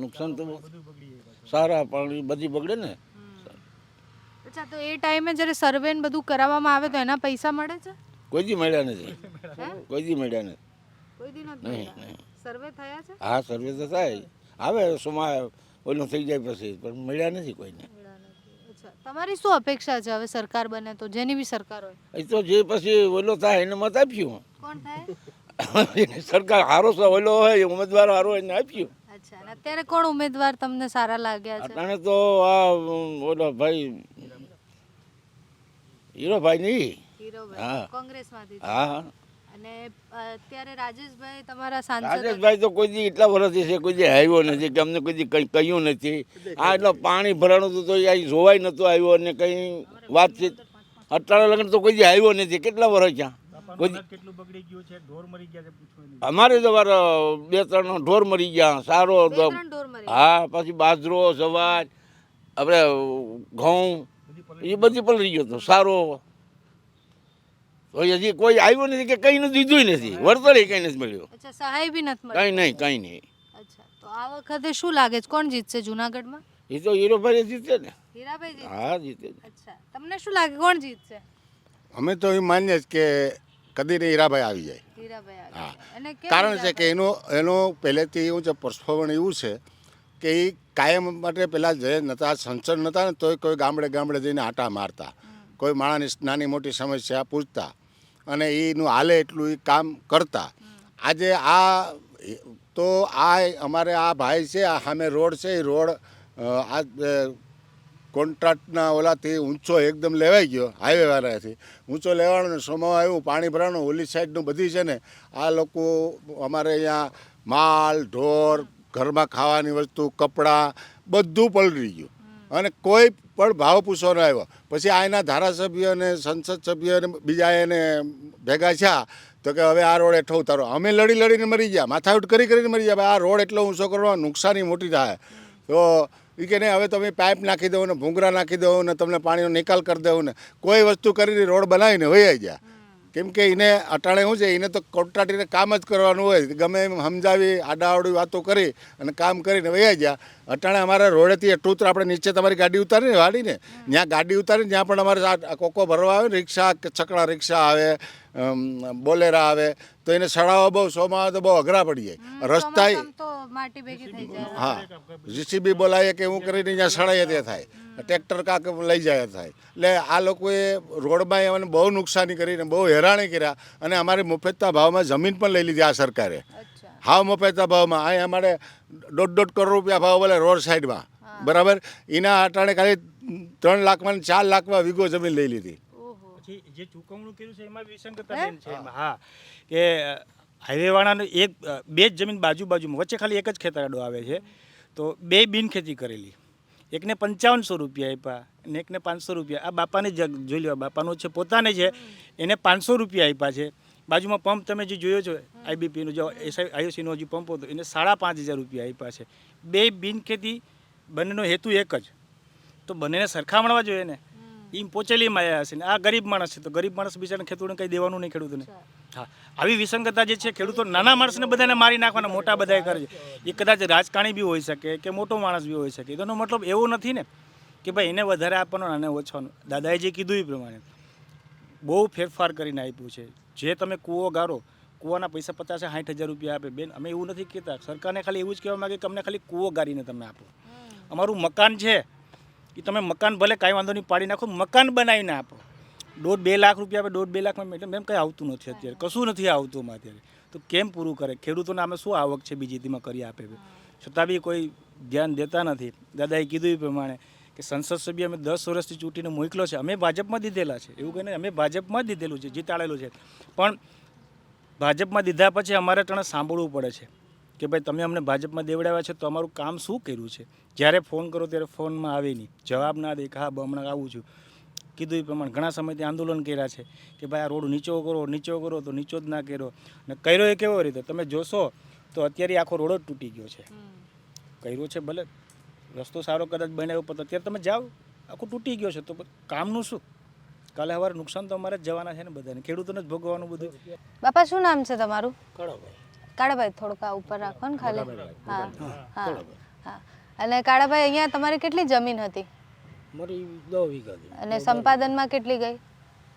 નુકસાન તો સારા પાણી બધી બગડે ને. અચ્છા, તો એ ટાઈમે જ્યારે સર્વે ને બધું કરાવવામાં આવે તો એના પૈસા મળે છે? કોઈ દી મળ્યા નથી. કોઈ દી મળ્યા નથી. કોઈ દી નથી મળ્યા. સર્વે થયા છે? હા, સર્વે તો થાય, આવે સોમાં ઓલું થઈ જાય પછી, પણ મળ્યા નથી કોઈને. અચ્છા, તમારી શું અપેક્ષા છે હવે સરકાર બને તો, જેની બી સરકાર હોય? એ તો જે પછી ઓલો થાય એને મત આપ્યું. કોણ થાય? સરકાર હારો ઓલો હોય ઉમેદવાર હારો એને આપ્યું. અચ્છા, અને અત્યારે કોણ ઉમેદવાર તમને સારા લાગ્યા છે? અટાણે તો આ ઓલો ભાઈ હીરોભાઈ નહીં. હીરોભાઈ હા. કોંગ્રેસમાંથી છે. હા, અને અત્યારે રાજેશભાઈ તમારા સાંસદ રાજેશભાઈ તો કોઈ દી એટલા વર્ષથી છે, કોઈ દી આવ્યો નથી કે અમને કોઈ દી કંઈ કહ્યું નથી. આ એટલે પાણી ભરાણું હતું તો એ અહીં જોવાય નહોતું આવ્યો અને કંઈ વાતચીત અત્યારે લગ્ન તો કોઈ દી આવ્યો નથી. કેટલા વર્ષ ત્યાં કોઈ દી- કેટલું બગડી ગયું છે, ઢોર મરી ગયા છે, પૂછો નહીં. અમારે તો વાર 2-3 ઢોર મરી ગયા સારો. બે ત્રણ ઢોર મરી હા, પછી બાજરો જવાર આપણે ઘઉં એ બધી પલળી ગયો હતો સારો. તો હજી કોઈ આવ્યો નથી કે કંઈ નથી દીધું નથી, વળતર કંઈ નથી મળ્યું. અચ્છા, સહાય બી નથી મળી. કંઈ નહીં. અચ્છા, તો આ વખતે શું લાગે છે, કોણ જીતશે જુનાગઢમાં? એ તો હીરોભાઈ જીતે ને. હીરાભાઈ જીતશે. હા, જીતે. અચ્છા, તમને શું લાગે કોણ જીતશે? અમે તો એ માનીએ જ કે કદી ને હીરાભાઈ આવી જાય. હીરાભાઈ આવે. હા. અને કેમ કારણ છે કે હીરાભાઈ? એનું પહેલેથી એવું છે, પરસ્પરણ એવું છે કે એ કાયમ માટે પેલા જે નતા સંસદ નતા ને તોય કોઈ ગામડે ગામડે જઈને આટા મારતા, કોઈ માણસની નાની મોટી સમસ્યા પૂછતા અને એનું હાલે એટલું એ કામ કરતા. આજે આ તો આ અમારે આ ભાઈ છે, આ સામે રોડ છે, એ રોડ આ કોન્ટ્રાક્ટના ઓલાથી ઊંચો એકદમ લેવાઈ ગયો, હાઈવે વાળાથી ઊંચો લેવાનો ને સોમાં આવ્યું પાણી ભરવાનું, ઓલી સાઈડનું બધી છે ને આ લોકો અમારે અહીંયા માલ ઢોર ઘરમાં ખાવાની વસ્તુ કપડાં બધું પલળી ગયું અને કોઈ પણ ભાવ પૂછવા ન આવ્યો. પછી આના ધારાસભ્ય અને સંસદ સભ્ય અને બીજા એને ભેગા થયા તો કે હવે આ રોડ હેઠો ઉતારો. અમે લડીને મરી ગયા, માથાઉટ કરીને મરી ગયા. આ રોડ એટલો ઊંચો કરવા નુકસાની મોટી થાય. તો એ કે નહીં હવે તમે પાઇપ નાખી દો ને ભૂંગરા નાખી દો ને તમને પાણીનો નિકાલ કરી દો ને કોઈ વસ્તુ કરીને રોડ બનાવીને વહી ગયા. કેમ કે એને અટાણે શું છે, એને તો કોન્ટ્રાક્ટરને કામ જ કરવાનું હોય, ગમે એમ સમજાવી આડાવડી વાતો કરી અને કામ કરીને વહી ગયા. અટાણે અમારા રોડેથી એટલું તો આપણે નીચે તમારી ગાડી ઉતારીને વાળીને ત્યાં ગાડી ઉતારીને ત્યાં પણ અમારે આ કોકો ભરવા આવે, રિક્ષા છકડા રિક્ષા આવે, બોલેરા આવે તો એને સડાવવા બહુ સોમાં તો બહુ અઘરા પડી જાય. રસ્તા ચોમાસામાં તો માટી ભેગી થઈ જાય. હા, જીસીબી બોલાવીએ કે હું કરીને ત્યાં સડાઈએ તે થાય, ટ્રેક્ટર કાંક લઈ જાય થાય. એટલે આ લોકોએ રોડમાં એમને બહુ નુકસાની કરીને બહુ હેરાણી કર્યા અને અમારે મુફતના ભાવમાં જમીન પણ લઈ લીધી આ સરકારે. અચ્છા. હાવ મફતના ભાવમાં અહીં અમારે 1.5 કરોડ રૂપિયા ભાવ બોલે રોડ સાઈડમાં, બરાબર. એના અટાણે ખાલી 3 લાખમાં 4 લાખમાં વીઘો જમીન લઈ લીધી. ઓહો. પછી જે ચૂકવણું કર્યું છે એમાં વિસંગતતા બેન છે એમાં. હા, કે હાઈવે વાળાને બે જ જમીન બાજુમાં વચ્ચે ખાલી એક જ ખેતરાડો આવે છે, તો 2 બિનખેતી કરેલી, એકને 5500 રૂપિયા આપ્યા અને એકને 500 રૂપિયા. આ બાપાને જ જોઈ લો, બાપાનો છે પોતાને છે, એને 500 રૂપિયા આપ્યા છે. બાજુમાં પંપ તમે જે જોયો છો આઈબીપીનો જો આઈઓસીનો જે પંપ હતો એને 5500 રૂપિયા આપ્યા છે. 2 બિનખેતી, બંનેનો હેતુ એક જ, તો બંનેને સરખામણવા જોઈએ ને. એમ પોચેલીમાં આવ્યા હશે ને આ ગરીબ માણસ છે, તો ગરીબ માણસ બિચારાને ખેડૂતોને કંઈ દેવાનું નહીં ખેડૂતોને. હા, આવી વિસંગતતા જે છે, ખેડૂતો નાના માણસને બધાને મારી નાખવાના, મોટા બધાએ કરે છે. એ કદાચ રાજકારણી બી હોઈ શકે કે મોટો માણસ બી હોઈ શકે. એનો મતલબ એવો નથી ને કે ભાઈ એને વધારે આપવાનો અને ઓછાનો. દાદાએ જે કીધું એ પ્રમાણે બહુ ફેરફાર કરીને આપ્યું છે. જે તમે કૂવો ગારો, કૂવાના પૈસા 50-60 હજાર રૂપિયા આપે. બેન, અમે એવું નથી કહેતા, સરકારને ખાલી એવું જ કહેવા માગે કે અમને ખાલી કૂવો ગારીને તમે આપો. અમારું મકાન છે એ તમે મકાન ભલે કાંઈ વાંધો નહીં પાડી નાખો, મકાન બનાવીને આપો. 1.5-2 લાખ રૂપિયા આપે, 1.5-2 લાખમાં મેડમ એમ કંઈ આવતું નથી અત્યારે, કશું નથી આવતું એમાં અત્યારે. તો કેમ પૂરું કરે? ખેડૂતોને આમે શું આવક છે બીજી તેમાં કરી આપે, છતાં બી કોઈ ધ્યાન દેતા નથી. દાદાએ કીધું એ પ્રમાણે કે સંસદ સભ્ય અમે 10 વર્ષથી ચૂંટીને મોકલો છે, અમે ભાજપમાં દીધેલા છે, એવું કહીને અમે ભાજપમાં જ દીધેલું છે, જીતાડેલું છે. પણ ભાજપમાં દીધા પછી અમારે તને સાંભળવું પડે છે કે ભાઈ તમે અમને ભાજપમાં દેવડાવ્યા છે તો અમારું કામ શું કર્યું છે. જ્યારે ફોન કરો ત્યારે ફોનમાં આવે નહીં, જવાબ ના દે કે હા હમણાં આવું છું. કીધું એ પ્રમાણે ઘણા સમયથી આંદોલન કર્યા છે કે ભાઈ આ રોડ નીચો કરો તો નીચો જ ના કર્યો. ને કર્યો એ કેવો રીતે તમે જોશો તો અત્યારે આખો રોડ જ તૂટી ગયો છે. કર્યો છે ભલે રસ્તો સારો કદાચ બનાવ્યો, પણ અત્યારે તમે જાઓ આખું તૂટી ગયો છે, તો કામનું શું? કાલે સવારે નુકસાન તો અમારે જ જવાના છે ને બધાને, ખેડૂતોને જ ભોગવવાનું બધું. બાપા શું નામ છે તમારું? કાળાભાઈ. કાળાભાઈ, થોડુંક આ ઉપર રાખો ને ખાલી. હા હા હા. અને કાળાભાઈ, અહીંયા તમારી કેટલી જમીન હતી? મારી 10 વીઘા હતી. અને સંપાદનમાં કેટલી ગઈ?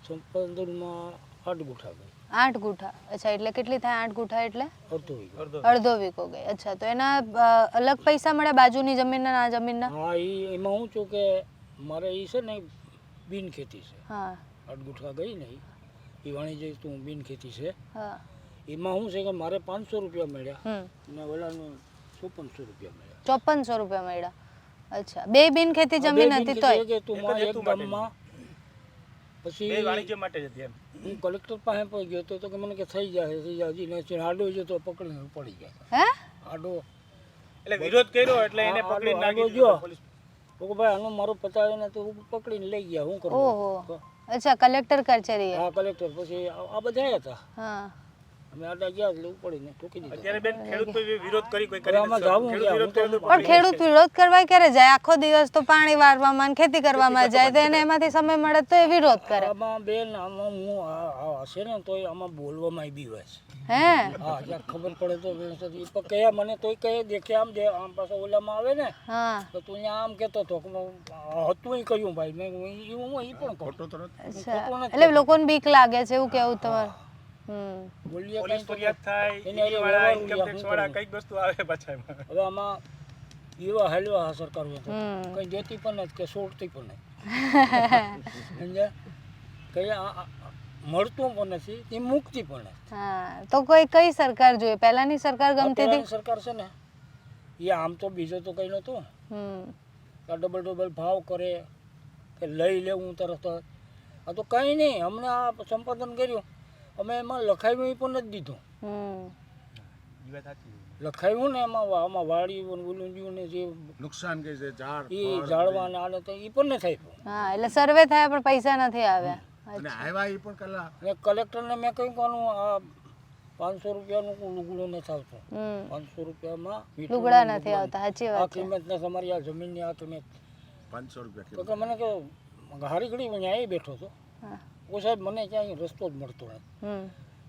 સંપાદનમાં 8 ગુઠા ગઈ. 8 ગુઠા. અચ્છા, એટલે કેટલી થાય 8 ગુઠા એટલે? અડધો વીઘો. અડધો વીઘો ગઈ. અચ્છા, તો એના અલગ પૈસા મળ્યા બાજુની જમીનના, આ જમીનના? હા, એમાં હું છું કે મારે એ છે ને બિન ખેતી છે. હા 8 ગુઠા ગઈ ને એ વાણિજ્ય તું બિન ખેતી છે. હા. એમાં શું છે કે મારે 500 રૂપિયા મળ્યા અને ઓલાને 5400 રૂપિયા મળ્યા. 5400 રૂપિયા મળ્યા. અચ્છા, 2 બિન ખેતી જમીન હતી તોય? કે તું એક ગામમાં પછી વાણિજ્ય માટે જ હતી એમ. હું કલેક્ટર પાસે પણ ગયો તો કે મને કે થઈ જાય હજી ને આડો જો તો પકડીને પડી ગયા હે આડો એટલે વિરોધ કર્યો એટલે એને પકડી નાખી આડો જો તો કે ભાઈ આનો મારો પતાવીને તો હું પકડીને લઈ ગયા હું કરું ઓહો અચ્છા કલેક્ટર કચેરી હા કલેક્ટર પછી આ બધા હતા હા અમે આડા ગયા એટલે ઉપડીને ઠોકી દીધા અત્યારે બેન ખેડૂત કોઈ વિરોધ કરી કોઈ હવે કરી આમાં નથી જાવું શકતું. ક્યાં? ખેડૂત વિરોધ કર્યો તો પણ ખેડૂત વિરોધ કરવા ક્યારે જાય આખો દિવસ તો પાણી વારવામાં ને ખેતી કરવામાં જાય તો એને એમાંથી સમય મળે તો એ વિરોધ કરે આમાં બેન આમાં હું આ હશે ને તોય આમાં બોલવામાં બી હોય છે હે હા જ્યાં ખબર પડે તો એ પણ કયા મને તોય કહે દેખે આમ જે આમ પાછો ઓલામાં આવે ને હા તો તું અહીંયા આમ કહેતો હતો કે હતું ય કહ્યું ભાઈ મેં હું એ પણ ખોટો તો અચ્છા એટલે લોકોને બીક લાગે છે એવું કેવું તમારું બોલીએ પોલીસ કંઈ તો ફરિયાદ થાય એને ED વાળા વ્યવહાર ઇન્કમ ટેક્સ વાળા કઈક વસ્તુ આવે પાછા એમાં. હવે આમાં એવા હાલવા હા સરકાર હોય તો કંઈ દેતી પણ નથી કે છોડતી પણ નથી સમજ્યા કંઈ મળતું પણ નથી એ મુકતી પણ નથી હા તો કોઈ કઈ સરકાર જોઈએ પહેલાની સરકાર ગમતી હતી અત્યારની સરકાર છે ને એ આમ તો બીજો તો કંઈ નહોતું આ ડબલ ભાવ કરે કે લઈ લેવું તરત જ આ તો કંઈ નહીં અમને આ સંપાદન કર્યું અમે એમાં લખાવ્યું એ પણ નથી દીધું ઈ વાત સાચી. લખાવ્યું ને એમાં આમાં વાડી ઓલું ને જે નુકસાન કે છે ઝાડ એ ઝાડવા ને આને તો એ પણ નથી આપ્યું હા એટલે સર્વે થયા પણ પૈસા નથી આવ્યા અને આવ્યા એ પણ કલા અને કલેક્ટરને મેં કહ્યું કે આનું આ 500 રૂપિયાનું લુગડું નથી આવતું 500 રૂપિયામાં મીટરનું લુગડા નથી આવતા સાચી આ વાત છે કિંમત ને તમારી આ જમીનની આ કિંમત 500 રૂપિયા તો કે મને કે હારી ઘડી હું અહીંયા બેઠો હતો હા. ઓ સાહેબ મને ક્યાંય રસ્તો જ મળતો નથી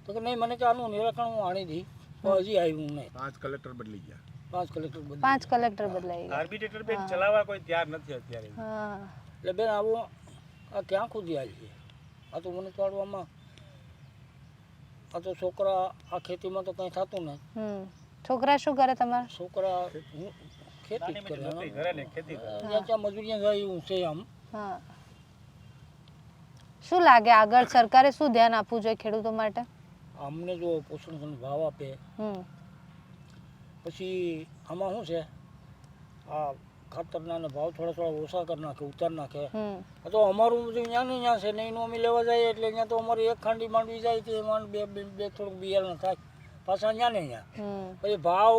તો કે નહીં મને કે આનું નિરાકરણ હું આણી દઈ તો હજી આવ્યું નહીં 5 કલેક્ટર બદલી ગયા 5 કલેક્ટર બદલી 5 કલેક્ટર બદલાઈ ગયા આર્બિટ્રેટર બેન ચલાવવા કોઈ તૈયાર નથી અત્યારે. હા એટલે બેન આવું આ ક્યાં સુધી આવી છે આ તો મને તો આડવામાં આ તો છોકરા આ ખેતીમાં તો કંઈ થતું નથી છોકરા શું કરે તમારા છોકરા ખેતી જ કરે નોકરી કરે ને ખેતી કરે. જ્યાં ત્યાં મજૂરીએ જાય એવું છે આમ હા શું લાગે આગળ સરકારે શું ધ્યાન આપવું જોઈએ ખેડૂતો માટે અમને જો પોષણ ભાવ આપે પછી આમાં શું છે આ ખાતરના ને ભાવ થોડા ઓછા કરી નાખે ઉતાર નાખે આ તો અમારું બધું ત્યાં ને ત્યાં છે ને એનું અમે લેવા જઈએ એટલે ત્યાં તો અમારી એક ખાંડી માંડવી જાય તો એમાં બે થોડુંક બિયારણ થાય પાછા ત્યાં ને ત્યાં પછી ભાવ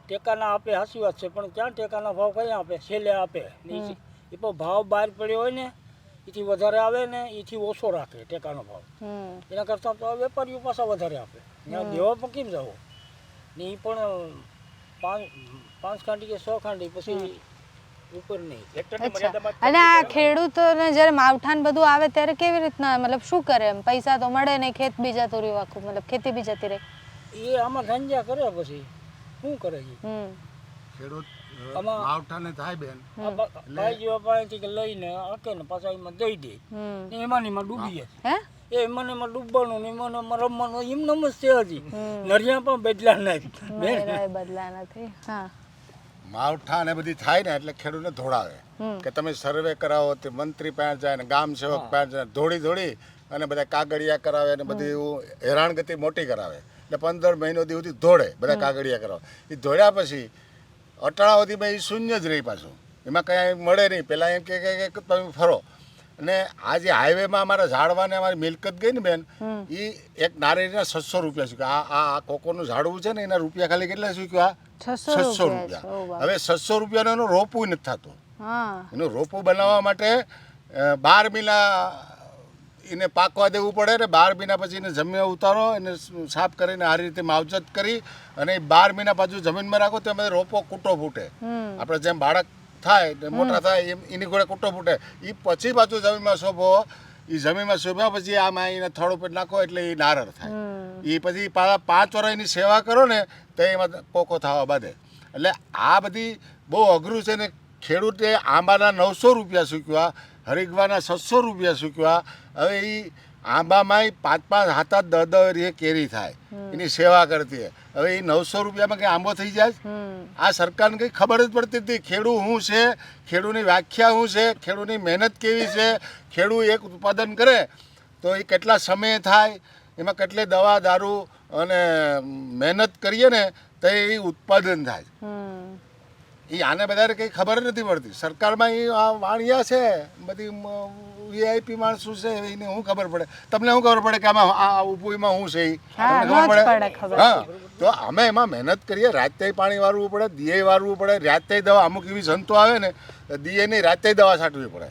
ટેકાના આપે સાચી વાત છે પણ ક્યાં ટેકાના ભાવ કયા આપે છેલ્લે આપે એ પણ ભાવ બહાર પડ્યો હોય ને એથી વધારે આવે ને એથી ઓછો રાખે ટેકાનો ભાવ એના કરતાં તો વેપારીઓ પાછા વધારે આપે ત્યાં દેવા પણ કેમ જવો ને એ પણ પાંચ ખાંડી કે 6 ખાંડી પછી ઉપર નહીં હેક્ટરની અચ્છા મર્યાદામાં અને આ ખેડૂતોને જ્યારે માવઠાન બધું આવે ત્યારે કેવી રીતના મતલબ શું કરે એમ પૈસા તો મળે નહીં ખેત બી જતું રહ્યું આખું મતલબ ખેતી બી જતી રહી એ આમાં ધંધા કરે પછી શું કરે છે ખેડૂત આમાં માવઠાને થાય બેન ભાઈ જેવા પાસેથી કે લઈને આકે ને પાછા એમાં દઈ દે ને એમાં ડૂબી જાય હે એ મને એમાં ડૂબવાનું ને એમાં રમવાનું એમ નમ જ છે હજી નરિયા પણ બદલા નથી મેરાય બદલા નથી હા માવઠા ને બધી થાય ને એટલે ખેડૂતને ધોળાવે કે તમે સર્વે કરાવો તે મંત્રી પાસે જાય ને ગામ સેવક પાસે જાય દોડી અને બધા કાગળિયા કરાવે અને બધી એવું હેરાનગતિ મોટી કરાવે એટલે 15 મહિનો સુધી દોડે બધા કાગળિયા કરાવે એ દોડ્યા પછી અટાળાવધીમાં એ શૂન્ય જ રહી પાછું એમાં કંઈ મળે નહીં પહેલાં એમ કે તમે ફરો અને આ જે હાઈવેમાં અમારા ઝાડવાને અમારી મિલકત ગઈ ને બેન એ એક નારિયેળના 600 રૂપિયા શીખ્યું આ કોકોનું ઝાડવું છે ને એના રૂપિયા ખાલી કેટલા શીખ્યું 600 રૂપિયા હવે 600 રૂપિયાનો એનું રોપવું નથી થતું એનું રોપવું બનાવવા માટે 12 મહિના એને પાકવા દેવું પડે ને 12 મહિના પછી એને જમીન ઉતારો એને સાફ કરીને આ રીતે માવજત કરી અને 12 મહિના પાછું જમીનમાં રાખો તો એમાં રોપો કૂટો ફૂટે આપણે જેમ બાળક થાય મોટા થાય એમ એની ઘોડે કૂટો ફૂટે એ પછી પાછું જમીનમાં શોભો એ જમીનમાં શોભ્યા પછી આમાં એને થડ ઉપર નાખો એટલે એ નારળ થાય એ પછી પાછા 5 વર્ષ એની સેવા કરો ને તો એમાં કોકો થવા બાંધે એટલે આ બધી બહુ અઘરું છે ને ખેડૂતે આંબાના 900 રૂપિયા ચૂક્યા હરિગવાના 600 રૂપિયા ચૂક્યા હવે એ આંબામાં 5-5 હાથ 10-10 કેરી થાય એની સેવા કરતી હવે એ 900 રૂપિયામાં કંઈ આંબો થઈ જાય આ સરકારને કંઈ ખબર જ પડતી હતી ખેડૂત શું છે ખેડૂતની વ્યાખ્યા શું છે ખેડૂતની મહેનત કેવી છે ખેડૂત એક ઉત્પાદન કરે તો એ કેટલા સમય થાય એમાં કેટલી દવા દારૂ અને મહેનત કરીએ ને તો એ ઉત્પાદન થાય એ આને બધાને કંઈ ખબર જ નથી પડતી સરકારમાં એ આ વાણિયા છે બધી વીઆઈપી માણસો છે એને શું ખબર પડે? તમને શું ખબર પડે કે આમાં આ ઉભુમાં શું છે ઈ? હા, તમને ન જ પડે ખબર. હા, તો અમે એમાં મહેનત કરીએ, રાતે પાણી વારવું પડે, દિયે વારવું પડે, રાતે દવા, અમુક એવી જંતુ આવે ને દિયે નહીં રાતે દવા છાંટવી પડે,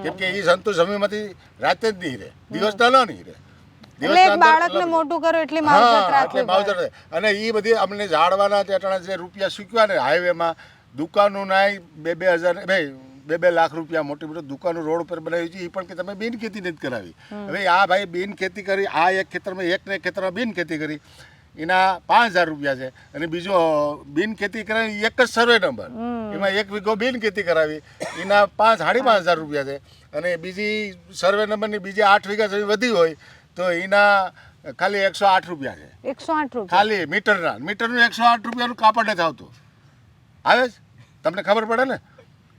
કેમ કે એ જંતુ જમીનમાંથી રાતે જ નહીં રહે, દિવસના ન નહીં રહે. એટલે એક બાળકને મોટું કરો એટલી માવજત રાખવી માવજત પડે. રહે. અને એ બધી અમને ઝાડવાના ટેટાના જે રૂપિયા ચૂક્યા ને હાઈવેમાં, દુકાનો નાય 2 લાખ રૂપિયા મોટી મોટી દુકાનો રોડ ઉપર બનાવી છે, એ પણ કે તમે બિન ખેતી નથી કરાવી. હવે આ ભાઈ બિન ખેતી કરી, આ એક ખેતરમાં એકને એક ખેતરમાં બિન ખેતી કરી, એના 5,000 રૂપિયા છે. અને બીજો બિન ખેતી કરાવી એક જ સર્વે નંબર, એમાં 1 વીઘો બિન ખેતી કરાવી, એના 5,000 રૂપિયા છે. અને બીજી સર્વે નંબરની બીજી 8 વીઘા જમીન વધી હોય તો એના ખાલી 108 રૂપિયા છે. 108 રૂપિયા ખાલી મીટરનું 108 રૂપિયાનું કાપડ નથી આવતું. આવે છે? તમને ખબર પડે ને?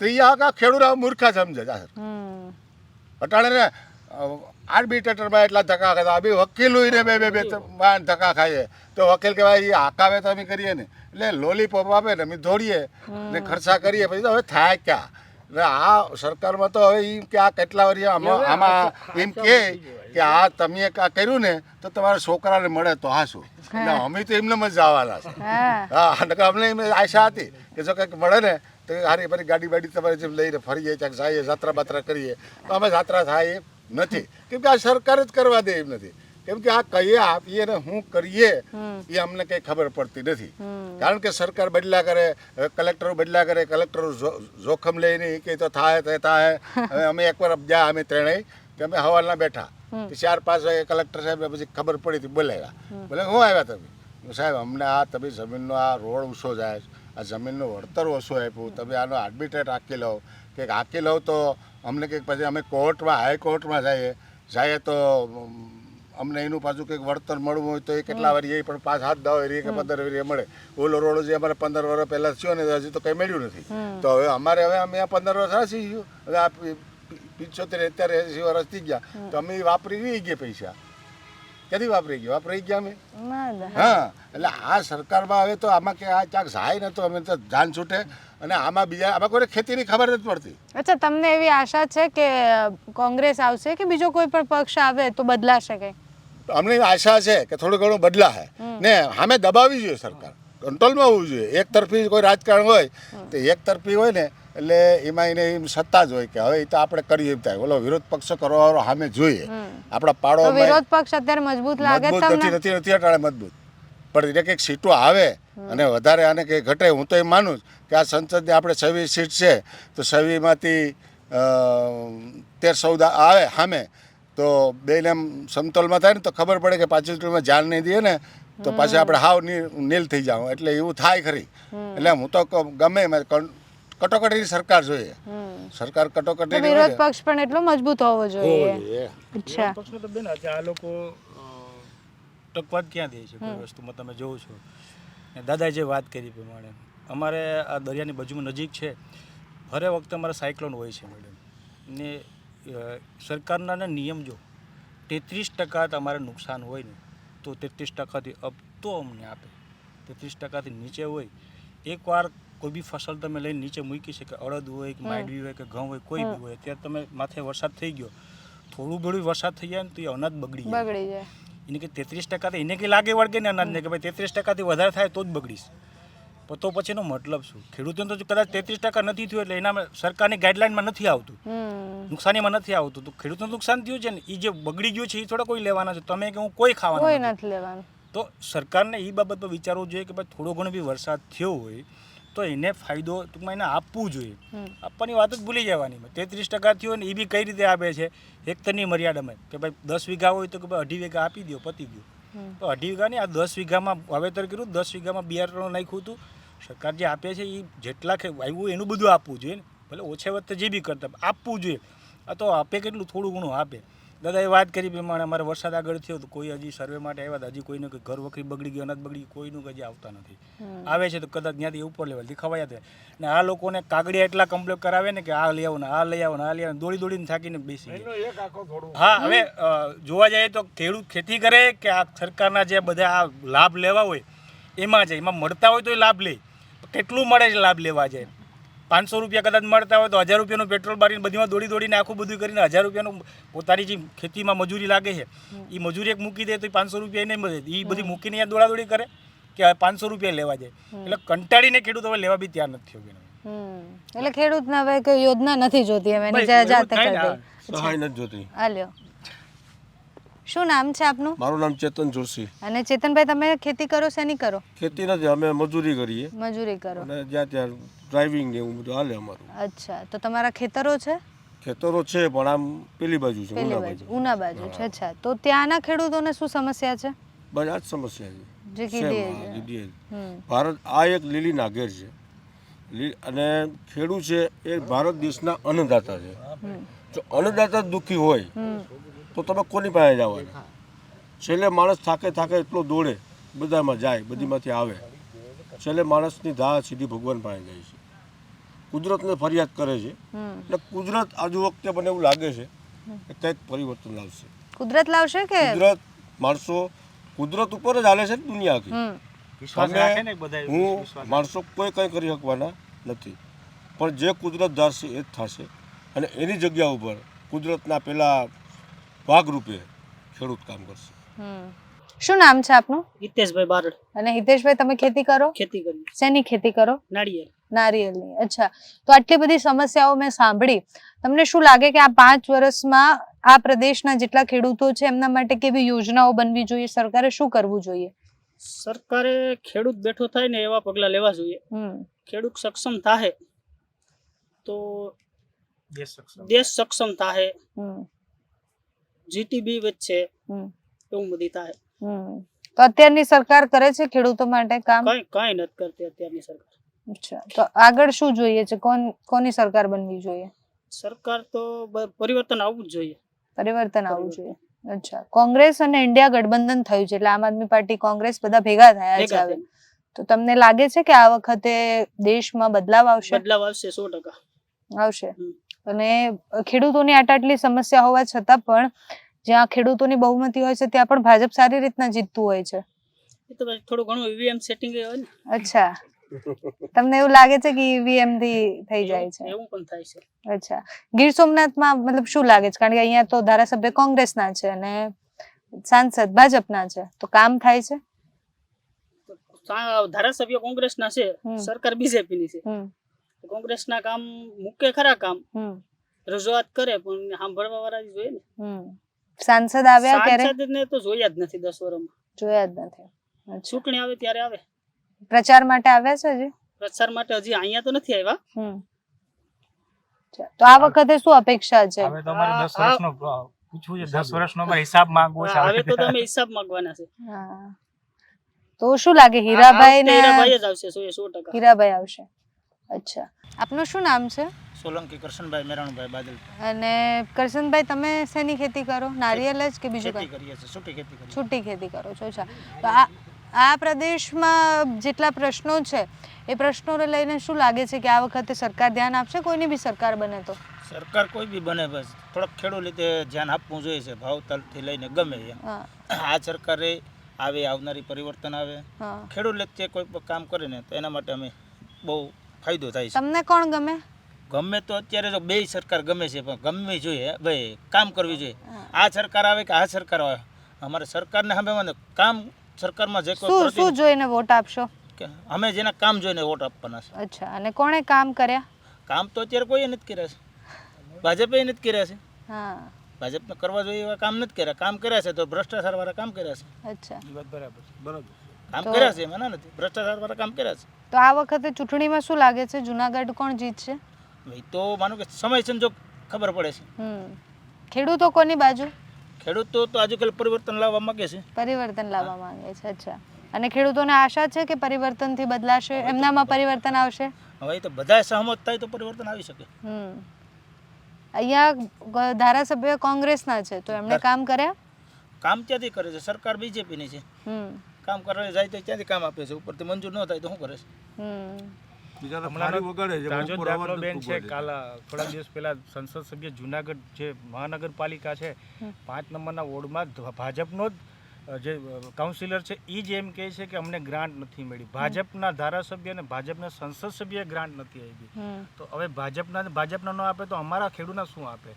તો એ આ ખેડૂત મૂર્ખા સમજે છે. અટાણે ને આર્બિટ્રેટરમાં એટલા ધક્કા ખાતા, આ બી વકીલો ને બે ધક્કા ખાઈએ તો વકીલ કહેવાય એ હાકાવે તો અમે કરીએ ને, એટલે લોલીપોપ આપે ને અમે દોડીએ ને ખર્ચા કરીએ, પછી તો હવે થાય ક્યાં? એટલે આ સરકારમાં તો હવે એમ કે આ કેટલા વર્ષ આમાં એમ કે આ તમે આ કર્યું ને તો તમારા છોકરાને મળે તો હા શું, એટલે અમે તો એમને જ જવાના છે. હા, અમને એમ આશા હતી કે જો કંઈક મળે ને તો હારી ફરી ગાડી બાડી તમારે જેમ લઈને ફરીએ, ક્યાંક જઈએ, જાત્રા બાત્રા કરીએ, તો અમે જાત્રા થાય એમ નથી, કેમ કે આ સરકાર જ કરવા દે એમ નથી. કેમ કે આ કહીએ આપીએ ને શું કરીએ એ અમને કંઈ ખબર પડતી નથી. કારણ કે સરકાર બદલા કરે, કલેક્ટરો બદલા કરે, કલેક્ટરો જોખમ લઈને એ કંઈ તો થાય તે થાય. હવે અમે એકવાર જ્યાં અમે ત્રણેય કે અમે હવાલના બેઠા, 4-5 વાગે કલેક્ટર સાહેબ પછી ખબર પડી હતી, બોલાવ્યા. બોલે હું આવ્યા તમે? સાહેબ અમને આ તમે જમીનનો આ રોડ ઊંચો જાય, આ જમીનનું વળતર ઓછું આપ્યું, તમે આનો આર્બિટ્રેટ હાંકી લો, કંઈક હાંકી લો તો અમને કંઈક પછી અમે કોર્ટમાં હાઈકોર્ટમાં જઈએ તો અમને એનું પાછું કંઈક વળતર મળવું હોય તો એ કેટલા વાર એ પણ 5-7 વર્ષ કે 15 વર્ષ મળે. ઓલો રોડ જે અમારે 15 વર્ષ પહેલાં થયો ને હજી તો કંઈ મળ્યું નથી. તો હવે અમારે અમે આ 15 વર્ષ હાસી ગયું, હવે આ 75 80 વર્ષ થઈ ગયા તો અમે વાપરી નહીં ગયા પૈસા. ક્યાંથી વાપરી ગયા અમે? હા, એટલે આ સરકારમાં હવે તો આમાં કે આ ક્યાંક જાય ને તો અમે તો જાન છૂટે. અને આમાં કોઈ ખેતીની ખબર નથી પડતી. અચ્છા, તમને એવી આશા છે કે કોંગ્રેસ આવશે કે બીજો કોઈ પણ પક્ષ આવે તો બદલાશે કંઈ? અમને આશા છે કે થોડું ઘણું બદલાશે ને સામે દબાવવી જોઈએ સરકાર, કંટ્રોલમાં હોવું જોઈએ. એક તરફી કોઈ રાજકારણ હોય તો એક તરફી હોય ને એટલે એમાં એને એમ સત્તા જ હોય કે હવે એ તો આપણે કરીએ એમ થાય. ઓલો વિરોધ પક્ષ કરવાવાળો સામે જોઈએ. આપણા પાડો વિરોધ પક્ષ અત્યારે મજબૂત લાગે તમને? નથી અટાણે મજબૂત, પણ એને કંઈક સીટો આવે અને વધારે આને કંઈ ઘટે. હું તો એમ માનું કે આ સંસદની આપણે 26 સીટ છે તો 26માંથી 13-14 આવે સામે, તો બેને એમ સમતોલમાં થાય ને તો ખબર પડે કે પાછી ચૂંટણીમાં જાન નહીં દઈએ ને તો પાછી આપણે હાવ નીલ થઈ જાવ. એટલે એવું થાય ખરી. એટલે હું તો ગમે એમ કટોકટીની સરકાર જોઈએ. સરકાર કટોકટી વિરોધ પક્ષ પણ એટલો મજબૂત હોવો જોઈએ. અચ્છા, પક્ષને તો બેન આ લોકો ટકવાદ ક્યાં દે છે કોઈ વસ્તુમાં તમે જોવો છો. ને દાદાએ જે વાત કરી પ્રમાણે અમારે આ દરિયાની બાજુમાં નજીક છે, હરે વખતે અમારે સાયક્લોન હોય છે મેડમ. ને સરકારના નિયમ જો 33% અમારે નુકસાન હોય ને તો 33%થી અપ તો અમને આપે. 33%થી નીચે હોય, એકવાર કોઈ બી ફસલ તમે લઈને નીચે મૂકી છે, કે અડદ હોય કે માંડવી હોય કે ઘઉં હોય કોઈ બી હોય, ત્યારે તમે માથે વરસાદ થઈ ગયો, થોડું ઘણું વરસાદ થઈ જાય ને તો એ અનાજ બગડી જાય. એને કે 33% એને કંઈ લાગે વળગે ને અનાજને કે ભાઈ 33%થી વધારે થાય તો જ બગડીશ, તો પછીનો મતલબ શું? ખેડૂતોને તો કદાચ 33% નથી થયું એટલે એના સરકારની ગાઈડલાઇનમાં નથી આવતું, નુકસાનીમાં નથી આવતું, તો ખેડૂતોને નુકસાન થયું છે ને. એ જે બગડી ગયું છે એ થોડા કોઈ લેવાના છે? તમે કે હું કોઈ ખાવાના નથી લેવાનું. તો સરકારને એ બાબત પર વિચારવું જોઈએ કે ભાઈ થોડો ઘણો બી વરસાદ થયો હોય તો એને ફાયદો ટૂંકમાં એને આપવું જોઈએ. આપવાની વાત જ ભૂલી જવાની. 33% થયો ને એ બી કઈ રીતે આપે છે? હેક્ટરની મર્યાદામાં કે ભાઈ 10 વીઘા હોય તો કે ભાઈ 2.5 વીઘા આપી દો, પતી ગયું. તો 2.5 વીઘા નહીં, આ 10 વીઘામાં વાવેતર કર્યું, 10 વીઘામાં બિયારણ નાખ્યું હતું. સરકાર જે આપે છે એ જેટલા આવ્યું એનું બધું આપવું જોઈએ ને, ભલે ઓછે વખતે જે બી કરતા આપવું જોઈએ. આ તો આપે કેટલું થોડું ઘણું આપે. દાદાએ વાત કરી પ્રમાણે અમારે વરસાદ આગળ થયો તો કોઈ હજી સર્વે માટે આવ્યા હતા, હજી કોઈને ઘર વખરી બગડી ગયું, અનાજ બગડી ગયું, કોઈનું હજી આવતા નથી. આવે છે તો કદાચ ત્યાંથી ઉપર લેવલથી ખવાયા થાય. ને આ લોકોને કાગડિયા એટલા કમ્પ્લેટ કરાવે ને કે આ લઈ આવો ને આ લઈ આવો ને આ લઈ આવો, દોડીને થાકીને બેસી જાય. હા, હવે જોવા જઈએ તો ખેડૂત ખેતી કરે કે આ સરકારના જે બધા આ લાભ લેવા હોય એમાં જાય, એમાં મળતા હોય તો એ લાભ લે. કેટલું મળે છે લાભ લેવા જાય? ₹500 કદાચ મળતા હોય તો 1000 રૂપિયાનું પેટ્રોલ બારીને બધીમાં દોડીને આખું બધું કરીને 1000 રૂપિયાનું પોતાની જે ખેતીમાં મજૂરી લાગે છે એ મજૂરી એક મૂકી દે તો ₹500 નહીં મળે, એ બધી મૂકીને અહીંયા દોડાદોડી કરે કે ₹500 લેવા જાય. એટલે કંટાળીને ખેડૂત હવે લેવા બી તૈયાર નથી થયો. એટલે ખેડૂતને હવે કોઈ યોજના નથી જોતી, હવે એની જાતે કરી દે. સહાય નથી જોતી. હાલ્યો, શું નામ છે આપનું? મારું નામ ચેતન જોશી. અને ચેતનભાઈ, તમે ખેતી કરો છે નહીં કરો? ખેતી નથી, અમે મજૂરી કરીએ મજૂરી કરો. અને જ્યાં ત્યાં ડ્રાઇવિંગ ને એવું બધું હાલે અમારું. અચ્છા, તો તમારા ખેતરો છે? ખેતરો છે પણ આમ પેલી બાજુ છે, પેલી ઉના બાજુ, બાજુ. ઉના બાજુ છે. અચ્છા, તો ત્યાંના ખેડૂતોને શું સમસ્યા છે? બસ આ જ સમસ્યા છે. જે Same, કીધી હા, છે. કીધી છે. હમ. ભારત આ એક લીલી નાગેર છે. અને ખેડૂત છે એ ભારત દેશના અન્નદાતા છે. જો અન્નદાતા દુઃખી હોય તો તમે કોની પાસે જવાના? છેલ્લે માણસ થાકે એટલો દોડે, બધામાં જાય, બધીમાંથી આવે, છેલ્લે માણસની ધા સીધી ભગવાન પાસે જાય છે. કુદરતને ફરિયાદ કરે છે. એટલે કુદરત આજુ વખતે મને એવું લાગે છે કે કંઈક પરિવર્તન લાવશે. કુદરત લાવશે કે? કુદરત માણસો કુદરત ઉપર જ હાલે છે ને દુનિયા આખી. વિશ્વાસ રાખે ને બધા. હું માણસો કોઈ કંઈ કરી શકવાના નથી, પણ જે કુદરત ધારશે એ જ થશે. અને એની જગ્યા ઉપર કુદરતના પેલા ભાગરૂપે ખેડૂત કામ કરશે. શું નામ છે આપનું? હિતેશભાઈ બારડ. અને હિતેશભાઈ, તમે ખેતી કરો? ખેતી કરી. શેની ખેતી કરો? નાળિયેર. નારિયેળની. અચ્છા, તો આટલી બધી સમસ્યાઓ મેં સાંભળી, તમને શું લાગે કે આ 5 વર્ષમાં આ પ્રદેશના જેટલા ખેડૂતો છે એમના માટે કેવી યોજનાઓ બનવી જોઈએ? સરકારે શું કરવું જોઈએ? સરકારે ખેડૂત બેઠો થાય ને એવા પગલા લેવા જોઈએ. ખેડૂત સક્ષમ થાય તો દેશ સક્ષમ થાય, જીટીબી વધશે, એવું બધી થાય. તો અત્યારની સરકાર કરે છે ખેડૂતો માટે કામ? કઈ નથી કરતી અત્યારની સરકાર. અચ્છા, તો આગળ શું જોઈએ છે? કોની સરકાર બનવી જોઈએ? સરકાર તો પરિવર્તન આવવું જ જોઈએ. પરિવર્તન આવવું જોઈએ. અચ્છા, કોંગ્રેસ અને ઇન્ડિયા ગઠબંધન થયું છે, એટલે આમ આદમી પાર્ટી, કોંગ્રેસ બધા ભેગા થયા છે હવે. તો તમને લાગે છે કે આ વખતે દેશમાં બદલાવ આવશે? બદલાવ આવશે 100%. આવશે. અને ખેડૂતોની આટલી સમસ્યા હોવા છતાં પણ જ્યાં ખેડૂતોની બહુમતી હોય છે ત્યાં પણ ભાજપ સારી રીતના જીતતું હોય છે. એ તો પછી થોડું ઘણું ઈવીએમ સેટિંગ હોય ને. અચ્છા, તમને એવું લાગે છે કે ઈવીએમ થી થઈ જાય છે? એવું પણ થાય છે. અચ્છા, ગીર સોમનાથમાં મતલબ શું લાગે છે? કારણ કે અહીંયા તો ધારાસભ્ય કોંગ્રેસના છે અને સાંસદ ભાજપના છે, તો કામ થાય છે? ધારાસભ્ય કોંગ્રેસના છે, સરકાર બીજેપીની છે. કોંગ્રેસના કામ મૂકે ખરા, કામ રજૂઆત કરે પણ સાંભળવા વાળા જોઈએ ને. સાંસદ આવ્યા ક્યારે? સાંસદને તો જોયા જ નથી 10 વર્ષમાં. જોયા જ નથી. ચૂંટણી આવે ત્યારે આવે. પ્રચાર માટે આવ્યા છે હજી? પ્રચાર માટે હજી અહીંયા તો નથી આવ્યા. તો આ વખતે શું અપેક્ષા છે? હવે તો અમારે 10 વર્ષનો પૂછવું છે, 10 વર્ષનો અમારે હિસાબ માંગવો છે. હવે તો તમે હિસાબ માંગવાના છે. તો શું લાગે, હીરાભાઈ ને? હીરાભાઈ જ આવશે 100%. હીરાભાઈ આવશે. અચ્છા, આપનું શું નામ છે? સોલંકી કરશનભાઈ મેરાણભાઈ બાદલ. અને કરશનભાઈ, તમે શેની ખેતી કરો? નારિયેળ જ કે બીજું ખેતી કંઈ? કરીએ છીએ, છૂટી ખેતી કરીએ. છૂટી ખેતી કરો છો. અચ્છા, તો આ પ્રદેશમાં જેટલા પ્રશ્નો છે એ પ્રશ્નોને લઈને શું લાગે છે કે આ વખતે સરકાર ધ્યાન આપશે? કોઈની બી સરકાર બને તો? સરકાર કોઈ બી બને, બસ થોડોક ખેડૂત રીતે ધ્યાન આપવું જોઈએ છે, ભાવ તાલથી લઈને ગમે એમ. આ સરકારે આવે, આવનારી પરિવર્તન આવે, ખેડૂત રીતે કોઈ પણ કામ કરે ને તો એના માટે અમે બહુ ફાયદો થાય છે. તમને કોણ ગમે? ગમે તો અત્યારે તો બે સરકાર ગમે છે, પણ ગમવી જોઈએ ભાઈ, કામ કરવી જોઈએ. આ સરકાર આવે કે આ સરકાર આવે, અમારે સરકારને સામે કામ, સરકારમાં જે કોઈ શું જોઈને વોટ આપશો? અમે જેના કામ જોઈને વોટ આપવાના છે. અચ્છા, અને કોણે કામ કર્યા? કામ તો અત્યારે કોઈ નથી કર્યા છે, ભાજપે નથી કર્યા છે. હા, ભાજપને કરવા જોઈએ એવા કામ નથી કર્યા. કામ કર્યા છે તો ભ્રષ્ટાચાર વાળા કામ કર્યા છે. અચ્છા, બરાબર કામ કર્યા છે, એમાં નથી, ભ્રષ્ટાચાર વાળા કામ કર્યા છે. તો આ વખતે ચૂંટણીમાં શું લાગે છે, જુનાગઢ કોણ જીતશે? ભાઈ તો માનો કે સમય સંજોગ ખબર પડે છે. ખેડૂતો કોની બાજુ? ખેડૂતો તો આજકાલ પરિવર્તન લાવવા માંગે છે. પરિવર્તન લાવવા માંગે છે. અચ્છા, અને ખેડૂતોને આશા છે કે પરિવર્તનથી બદલાશે, એમનામાં પરિવર્તન આવશે? હવે તો બધા સહમત થાય તો પરિવર્તન આવી શકે. અહીંયા ધારાસભ્ય કોંગ્રેસના છે, તો એમણે કામ કર્યા? કામ ત્યાંથી કરે છે, સરકાર બીજેપીની છે. કામ કરવા જાય તો ત્યાંથી કામ આપે છે, ઉપરથી મંજૂર ન થાય તો શું કરે છે? થોડા દિવસ પહેલા સંસદ સભ્ય જુનાગઢ જે મહાનગરપાલિકા છે 5 નંબરના વોર્ડમાં ભાજપનો જ જે કાઉન્સિલર છે એ જ એમ કહે છે કે અમને ગ્રાન્ટ નથી મળી. ભાજપના ધારાસભ્ય અને ભાજપના સંસદ સભ્ય ગ્રાન્ટ નથી આપી. તો હવે ભાજપના ન આપે તો અમારા ખેડૂતના શું આપે?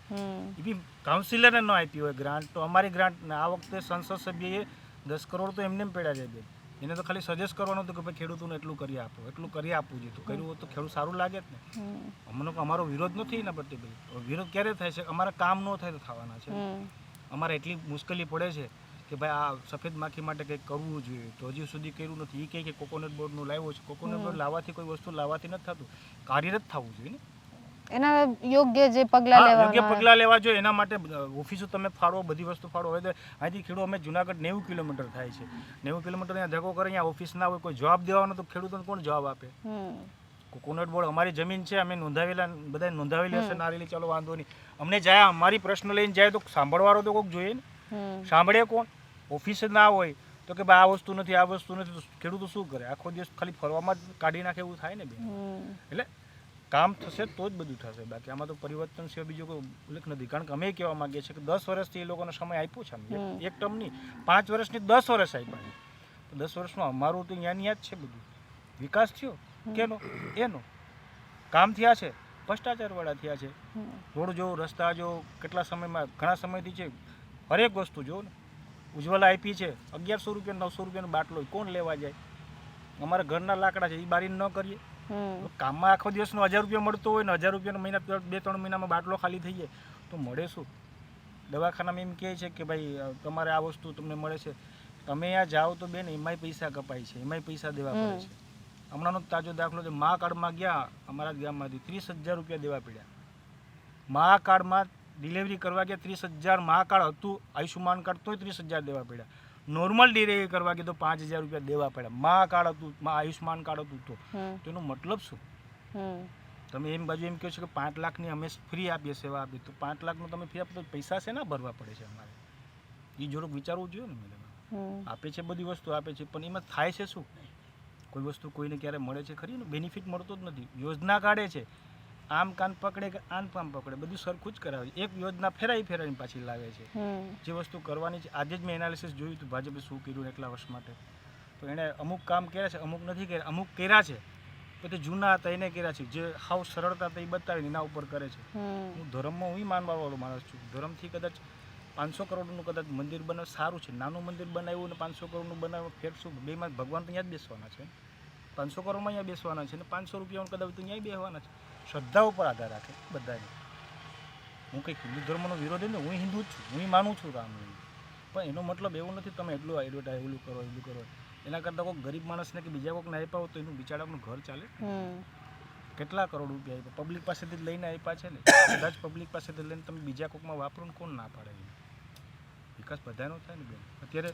એ બી કાઉન્સિલરને ન આપી હોય ગ્રાન્ટ તો અમારી ગ્રાન્ટ આ વખતે સંસદ સભ્યએ 10 કરોડ તો એમને પડ્યા છે બેન. એને તો ખાલી સજેસ્ટ કરવાનું હતું કે ભાઈ ખેડૂતોને એટલું કરી આપો, એટલું કરી આપવું જોઈએ. તો કર્યું હોત તો ખેડૂત સારું લાગે જ ને. અમારો વિરોધ નથી એના પ્રત્યે ભાઈ. વિરોધ ક્યારે થાય છે? અમારા કામ ન થાય તો થવાના છે. અમારે એટલી મુશ્કેલી પડે છે કે ભાઈ આ સફેદ માખી માટે કંઈક કરવું જોઈએ તો હજી સુધી કર્યું નથી. એ કહે કે કોકોનટ બોર્ડનું લાવ્યો છે. કોકોનટ બોર્ડ લાવવાથી કોઈ વસ્તુ લાવવાથી નથી થતું, કાર્યરત થવું જોઈએ ને. એના યોગ્ય જે પગલાં યોગ્ય પગલાં લેવા જોઈએ. એના માટે ઓફિસો તમે ફાળવો, બધી વસ્તુ ફાળવો. હવે અહીંથી ખેડૂત અમે જુનાગઢ 90 કિલોમીટર થાય છે. 90 કિલોમીટર અહીંયા ધક્કો કરે, અહીંયા ઓફિસ ના હોય, કોઈ જવાબ દેવાનો તો ખેડૂતોને કોણ જવાબ આપે? કોકોનટ બોર્ડ અમારી જમીન છે, અમે નોંધાવેલા, બધા નોંધાવેલી હશે નારેલી, ચાલો વાંધો નહીં. અમને જાય અમારી પ્રશ્ન લઈને જાય તો સાંભળવાળો તો કોઈક જોઈએ ને. સાંભળે કોણ? ઓફિસ ના હોય તો કે ભાઈ આ વસ્તુ નથી, આ વસ્તુ નથી, તો ખેડૂતો શું કરે? આખો દિવસ ખાલી ફરવામાં જ કાઢી નાખે એવું થાય ને બેન. એટલે કામ થશે તો જ બધું થશે. બાકી આમાં તો પરિવર્તન સિવાય બીજો કોઈ ઉલ્લેખ નથી. કારણ કે અમે કહેવા માંગીએ છીએ કે 10 વર્ષથી એ લોકોનો સમય આપ્યો છે. અમે એક ટર્મ નહીં, 5 વર્ષની 10 વર્ષ આપ્યા. તો 10 વર્ષમાં અમારું તો યાદ છે બધું. વિકાસ થયો કેનો? એનો કામ થયા છે, ભ્રષ્ટાચારવાળા થયા છે. રોડ જો, રસ્તા જો, કેટલા સમયમાં, ઘણા સમયથી છે હરેક વસ્તુ જો ને. ઉજ્જવલા આપી છે, 1100 રૂપિયા 900 રૂપિયાનો બાટલો કોણ લેવા જાય? અમારા ઘરના લાકડા છે એ બારીને ન કરીએ. કામમાં આખો દિવસનો 1000 રૂપિયા મળતો હોય ને 1000 રૂપિયાનો મહિના 2-3 મહિનામાં બાટલો ખાલી થઈ જાય તો મળે શું? દવાખાનામાં એમ કહે છે કે ભાઈ તમારે આ વસ્તુ તમને મળે છે. તમે અહીંયા જાઓ તો બેન એમાંય પૈસા કપાય છે, એમાંય પૈસા દેવા પડે છે. હમણાંનો તાજો દાખલો છે, મા કાર્ડમાં ગયા અમારા ગામમાંથી 30,000 રૂપિયા દેવા પડ્યા. મા કાર્ડમાં ડિલિવરી કરવા ગયા 30,000, મા કાર્ડ હતું, આયુષ્યમાન કાર્ડ તોય 30,000 દેવા પડ્યા. નોર્મલ ડિલિવરી કરવા ગયા તો 5,000 રૂપિયા દેવા પડ્યા. મા કાર્ડ હતું, આયુષ્યમાન કાર્ડ હતું તો એનો મતલબ શું? તમે એમ બાજુ એમ કહો છો કે 5 લાખની અમે ફ્રી આપીએ, સેવા આપીએ, તો 5 લાખનું તમે ફ્રી આપો તો પૈસા છે ના ભરવા પડે છે અમારે? એ જોડું વિચારવું જોઈએ ને મેડમ. આપે છે બધી વસ્તુ આપે છે પણ એમાં થાય છે શું? કોઈ વસ્તુ કોઈને ક્યારે મળે છે ખરી ને? બેનિફિટ મળતો જ નથી. યોજના કાઢે છે, આમ કાન પકડે કે આમ કામ પકડે, બધું સરખું જ કરાવે છે. એક યોજના ફેરાઈને પાછી લાવે છે. જે વસ્તુ કરવાની છે, આજે જ મેં એનાલિસિસ જોયું હતું ભાજપે શું કર્યું એટલા વર્ષ માટે. તો એણે અમુક કામ કર્યા છે, અમુક નથી કર્યા. અમુક કર્યા છે તો તે જૂના હતા એને કર્યા છે. જે હાવ સરળતા હતા એ બતાવીને એના ઉપર કરે છે. હું ધર્મમાં હું માનવાવાળો માણસ છું. ધર્મથી કદાચ 500 કરોડનું કદાચ મંદિર બનાવ સારું છે. નાનું મંદિર બનાવ્યું ને 500 કરોડનું બનાવ ફેર શું? બેમાં ભગવાન તો અહીંયા જ બેસવાના છે. 500 કરોડમાં અહીંયા બેસવાના છે ને 500 રૂપિયાનું કદાચ તો અહીંયા બેસવાના છે. શ્રદ્ધા ઉપર આધાર રાખે બધાને. હું કંઈક હિન્દુ ધર્મનો વિરોધ ને, હું હિન્દુ જ છું, હું માનું છું રામ. પણ એનો મતલબ એવો નથી તમે એટલું એડવર્ટાઈઝ એટલું કરો. એના કરતાં કોઈ ગરીબ માણસને કે બીજા કોઈને આપ્યા હોય તો એનું બિચારાનું ઘર ચાલે. કેટલા કરોડ રૂપિયા આપ્યા પબ્લિક પાસેથી જ લઈને આપ્યા છે ને. કદાચ પબ્લિક પાસેથી લઈને તમે બીજા કોઈકમાં વાપરો ને કોણ ના પાડે? વિકાસ બધાનો થાય ને બેન. અત્યારે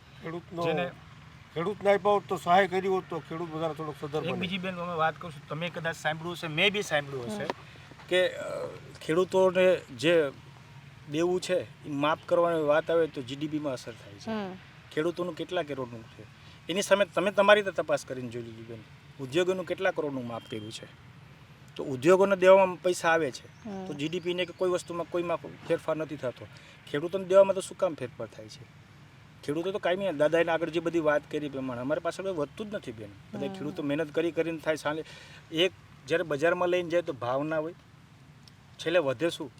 ખેડૂતને આપ્યા હોત તો સહાય કરી હોત તો ખેડૂત બધાને થોડોક સદર બને. એક બીજી બેન અમે વાત કરું છું, તમે કદાચ સાંભળ્યું હશે, મેં બી સાંભળ્યું હશે કે ખેડૂતોને જે દેવું છે એ માફ કરવાની વાત આવે તો જીડીપીમાં અસર થાય છે. ખેડૂતોનું કેટલા કરોડનું છે એની સામે તમે તમારી રીતે તપાસ કરીને જોઈ લીધી બેન. ઉદ્યોગોનું કેટલા કરોડનું માફ કર્યું છે? તો ઉદ્યોગોને દેવામાં પૈસા આવે છે તો જીડીપીને કે કોઈ વસ્તુમાં કોઈમાં ફેરફાર નથી થતો. ખેડૂતોને દેવામાં તો શું કામ ફેરફાર થાય છે? ખેડૂતો તો કાંઈ નહીં. દાદાને આગળ જે બધી વાત કરી પ્રમાણે અમારી પાસે વધતું જ નથી બેન. બધા ખેડૂતો મહેનત કરીને થાય સાલે. એક જ્યારે બજારમાં લઈને જાય તો ભાવ ના હોય, છેલ્લે વધે શું?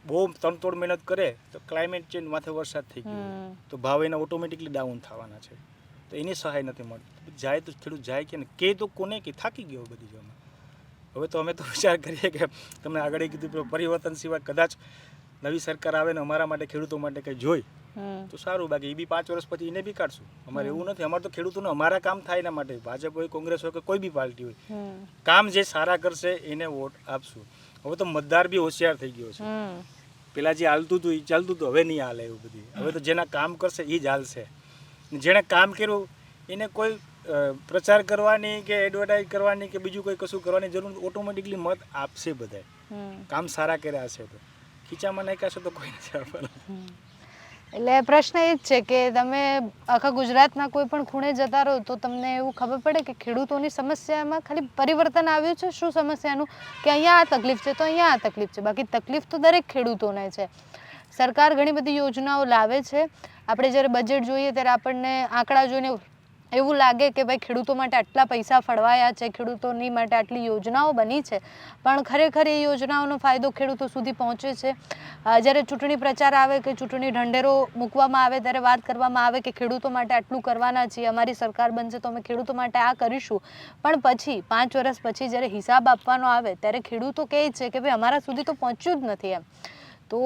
બહુ તનતોડ મહેનત કરે તો ક્લાઇમેટ ચેન્જ માથે વરસાદ થઈ ગયો તો ભાવ એના ઓટોમેટિકલી ડાઉન થવાના છે. તો એની સહાય નથી મળતી. જાય તો ખેડૂત જાય કે ને કે તો કોને કે થાકી ગયો બધી જોવામાં. હવે તો અમે તો વિચાર કરીએ કે તમને આગળ કીધું પરિવર્તન સિવાય કદાચ નવી સરકાર આવે ને અમારા માટે ખેડૂતો માટે કંઈ જોઈ તો સારું. બાકી એ બી 5 વર્ષ પછી એને બી કાઢશું. અમારે એવું નથી. અમારે તો ખેડૂતોને અમારા કામ થાય એના માટે ભાજપ હોય, કોંગ્રેસ હોય કે કોઈ બી પાર્ટી હોય, કામ જે સારા કરશે એને વોટ આપશું. હવે તો મતદાર બી હોશિયાર થઈ ગયો છે. પેલા જે હાલતું હતું એ ચાલતું હતું, હવે નહીં હાલે એવું બધી. હવે તો જેના કામ કરશે એ જ હાલશે. જેણે કામ કર્યું એને કોઈ પ્રચાર કરવાની કે એડવર્ટાઇઝ કરવાની કે બીજું કોઈ કશું કરવાની જરૂર નથી. ઓટોમેટિકલી મત આપશે બધા. કામ સારા કર્યા હશે તો. ખીચામાં નાખ્યા છે તો કોઈ નથી આપવાનું. એટલે પ્રશ્ન એ જ છે કે તમે આખા ગુજરાતના કોઈ પણ ખૂણે જતા રહો તો તમને એવું ખબર પડે કે ખેડૂતોની સમસ્યામાં ખાલી પરિવર્તન આવ્યું છે શું સમસ્યાનું કે અહીંયા આ તકલીફ છે તો અહીંયા આ તકલીફ છે. બાકી તકલીફ તો દરેક ખેડૂતોને છે. સરકાર ઘણી બધી યોજનાઓ લાવે છે. આપણે જ્યારે બજેટ જોઈએ ત્યારે આપણને આંકડા જોઈને એવું લાગે કે ભાઈ ખેડૂતો માટે આટલા પૈસા ફળવાયા છે, ખેડૂતોની માટે આટલી યોજનાઓ બની છે, પણ ખરેખર એ યોજનાઓનો ફાયદો ખેડૂતો સુધી પહોંચે છે? જ્યારે ચૂંટણી પ્રચાર આવે કે ચૂંટણી ઢંઢેરો મૂકવામાં આવે ત્યારે વાત કરવામાં આવે કે ખેડૂતો માટે આટલું કરવાના છીએ, અમારી સરકાર બનશે તો અમે ખેડૂતો માટે આ કરીશું, પણ પછી 5 વર્ષ પછી જ્યારે હિસાબ આપવાનો આવે ત્યારે ખેડૂતો કહે છે કે ભાઈ અમારા સુધી તો પહોંચ્યું જ નથી એમ. તો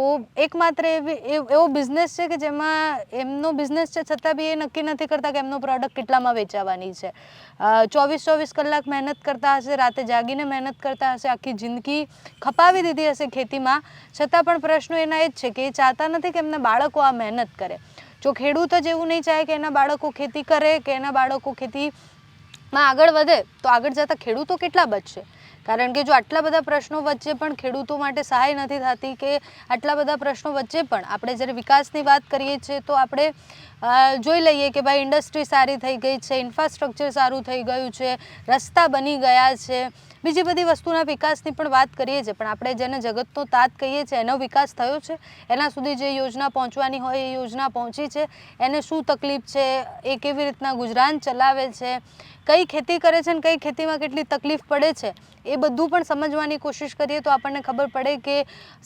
એકમાત્ર એવો બિઝનેસ છે કે જેમાં એમનો બિઝનેસ છે છતાં બી એ નક્કી નથી કરતા કે એમનો પ્રોડક્ટ કેટલામાં વેચાવાની છે. 24 કલાક મહેનત કરતા હશે, રાતે જાગીને મહેનત કરતા હશે, આખી જિંદગી ખપાવી દીધી હશે ખેતીમાં, છતાં પણ પ્રશ્નો એના એ જ છે કે એ ચાહતા નથી કે એમના બાળકો આ મહેનત કરે. જો ખેડૂત જ એવું નહીં ચાહે કે એના બાળકો ખેતી કરે, કે એના બાળકો ખેતીમાં આગળ વધે, તો આગળ જતાં ખેડૂતો કેટલા બચશે? કારણ કે જો આટલા બધા પ્રશ્નો વચ્ચે પણ ખેડૂતો માટે સહાય નથી થતી, કે આટલા બધા પ્રશ્નો વચ્ચે પણ આપણે જ્યારે વિકાસની વાત કરીએ છીએ તો આપણે જોઈ લઈએ કે ભાઈ ઇન્ડસ્ટ્રી સારી થઈ ગઈ છે, ઇન્ફ્રાસ્ટ્રક્ચર સારું થઈ ગયું છે, રસ્તા બની ગયા છે, બીજી બધી વસ્તુના વિકાસની પણ વાત કરીએ છીએ, પણ આપણે જેને જગતનો તાત કહીએ છીએ એનો વિકાસ થયો છે? એના સુધી જે યોજના પહોંચવાની હોય એ યોજના પહોંચી છે? એને શું તકલીફ છે, એ કેવી રીતના ગુજરાન ચલાવે છે, કઈ ખેતી કરે છે અને કઈ ખેતીમાં કેટલી તકલીફ પડે છે, એ બધું પણ સમજવાની કોશિશ કરીએ તો આપણને ખબર પડે કે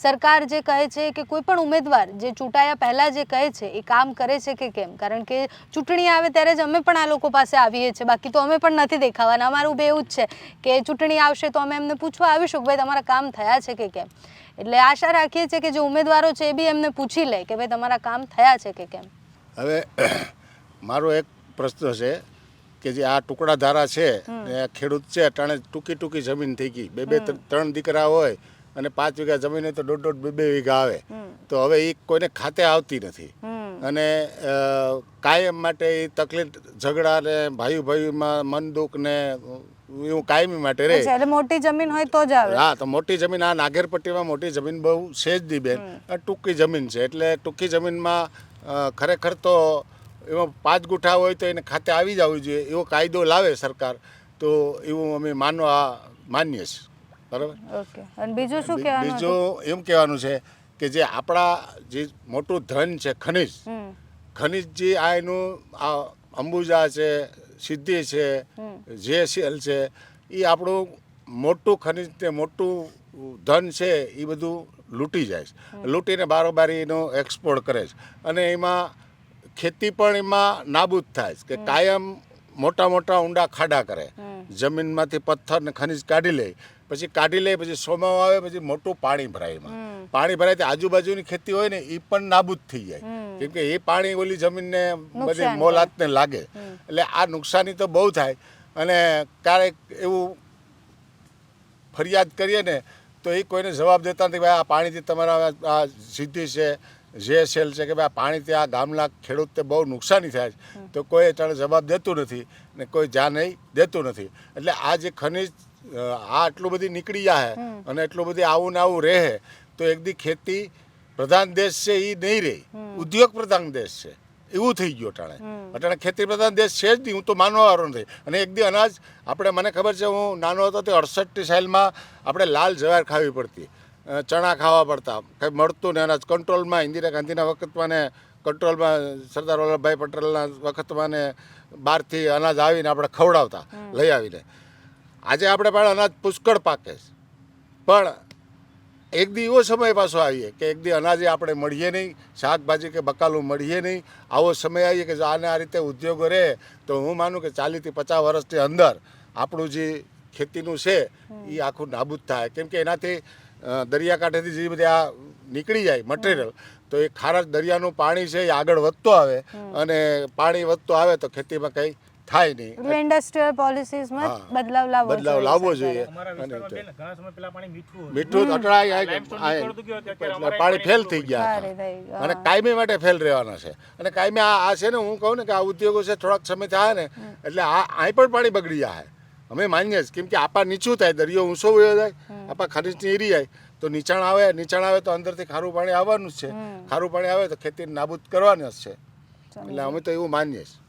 સરકાર જે કહે છે કે કોઈ પણ ઉમેદવાર જે ચૂંટાયા પહેલાં જે કહે છે એ કામ કરે છે કે કેમ. કારણ કે ચૂંટણી આવે ત્યારે જ અમે પણ આ લોકો પાસે આવીએ છીએ, બાકી તો અમે પણ નથી દેખાવાના. અમારું બે એવું જ છે કે ચૂંટણી આવશે તો અમે એમને પૂછવા આવીશું કે ભાઈ તમારા કામ થયા છે કે કેમ. એટલે આશા રાખીએ છીએ કે જે ઉમેદવારો છે એ બી એમને પૂછી લે કે ભાઈ તમારા કામ થયા છે કે કેમ. હવે મારો એક પ્રશ્ન છે કે જે આ ટુકડા ધારા છે એ ખેડૂત છે અટાણે ટૂંકી જમીન થઈ ગઈ, 2-3 દીકરા હોય અને 5 વીઘા જમીન હોય તો 1.5-2 વીઘા આવે, તો હવે એ કોઈને ખાતે આવતી નથી અને કાયમ માટે એ તકલીફ ઝઘડા ને ભાઈમાં મન દુઃખ ને એવું કાયમી માટે રહે. એટલે મોટી જમીન હોય તો જ આવે. હા, તો મોટી જમીન આ નાગેરપટ્ટીમાં મોટી જમીન બહુ છે જ નહીં બેન, ટૂંકી જમીન છે. એટલે ટૂંકી જમીનમાં ખરેખર તો એમાં 5 ગુઠા હોય તો એને ખાતે આવી જવું જોઈએ એવો કાયદો લાવે સરકાર, તો એવું અમે માનીએ છીએ. બરાબર. ઓકે. અને બીજું શું કહેવાનું? બીજું એમ કહેવાનું છે કે જે આપણા જે મોટું ધન છે ખનિજ જે આ એનું આ અંબુજા છે, સિદ્ધિ છે, જેસીએલ છે, એ આપણું મોટું ખનિજ ને મોટું ધન છે એ બધું લૂંટી જાય છે, લૂંટીને બારોબારી એનો એક્સપોર્ટ કરે છે અને એમાં ખેતી પણ એમાં નાબૂદ થાય છે કે કાયમ મોટા ઊંડા ખાડા કરે, જમીનમાંથી પથ્થર ને ખનિજ કાઢી લે, પછી સોમાવો આવે, પછી મોટું પાણી ભરાય. એમાં પાણી ભરાય તો આજુબાજુની ખેતી હોય ને એ પણ નાબૂદ થઈ જાય, કેમ કે એ પાણી ઓલી જમીનને બધી મોલાતને લાગે. એટલે આ નુકસાની તો બહુ થાય. અને ક્યારેક એવું ફરિયાદ કરીએ ને તો એ કોઈને જવાબ દેતા નથી, ભાઈ આ પાણીથી તમારા આ સિદ્ધિ છે, જેએસએલ છે, કે ભાઈ આ પાણીથી આ ગામના ખેડૂતને બહુ નુકસાની થાય છે, તો કોઈ અચાનક જવાબ દેતું નથી ને કોઈ ધ્યાન નહીં દેતું નથી. એટલે આ જે ખનિજ આ આટલું બધી નીકળી જાય અને એટલું બધી આવું ને આવું રહે તો એક દી ખેતી પ્રધાન દેશ છે એ નહીં રહે, ઉદ્યોગ પ્રધાન દેશ છે એવું થઈ ગયું. અટાણે ખેતી પ્રધાન દેશ છે જ નહીં, હું તો માનવા વાળો નથી. અને એક દી અનાજ આપણે, મને ખબર છે હું નાનો હતો તે 68 સાલમાં આપણે લાલ જવાર ખાવી પડતી, ચણા ખાવા પડતા, કંઈ મળતું ને અનાજ કંટ્રોલમાં, ઇન્દિરા ગાંધીના વખતમાં ને કંટ્રોલમાં, સરદાર વલ્લભભાઈ પટેલના વખતમાં ને બહારથી અનાજ આવીને આપણે ખવડાવતા લઈ આવીને. આજે આપણે પણ અનાજ પુષ્કળ પાકે છે, પણ એક દી એવો સમય પાછો આવીએ કે એક દી અનાજે આપણે મળીએ નહીં, શાકભાજી કે બકાલું મળીએ નહીં. આવો સમય આવીએ કે જો આને આ રીતે ઉદ્યોગો રહે તો હું માનું કે 40 થી 50 વર્ષની અંદર આપણું જે ખેતીનું છે એ આખું નાબૂદ થાય. કેમ કે એનાથી દરિયાકાંઠેથી જે બધી આ નીકળી જાય મટીરિયલ, તો એ ખારા દરિયાનું પાણી છે એ આગળ વધતો આવે અને પાણી વધતો આવે તો ખેતીમાં કંઈ થાય નહીં. એટલે ઇન્ડસ્ટ્રીયલ પોલિસીઝમાં બદલાવ લાવવો જોઈએ. મીઠું પાણી ફેલ થઈ ગયા અને કાયમી માટે ફેલ રહેવાના છે. અને કાયમી આ છે ને, હું કહું ને કે આ ઉદ્યોગો છે થોડાક સમય થાય ને એટલે અહીં પણ પાણી બગડી જાય. અમે માનીએ છીએ, કેમ કે આપા નીચું થાય, દરિયો ઊંચો વયો જાય, આપા ખનિજની એરી જાય તો નીચાણ આવે તો અંદરથી ખારું પાણી આવવાનું જ છે. ખારું પાણી આવે તો ખેતી નાબૂદ કરવાની જ છે. એટલે અમે તો એવું માનીએ છીએ.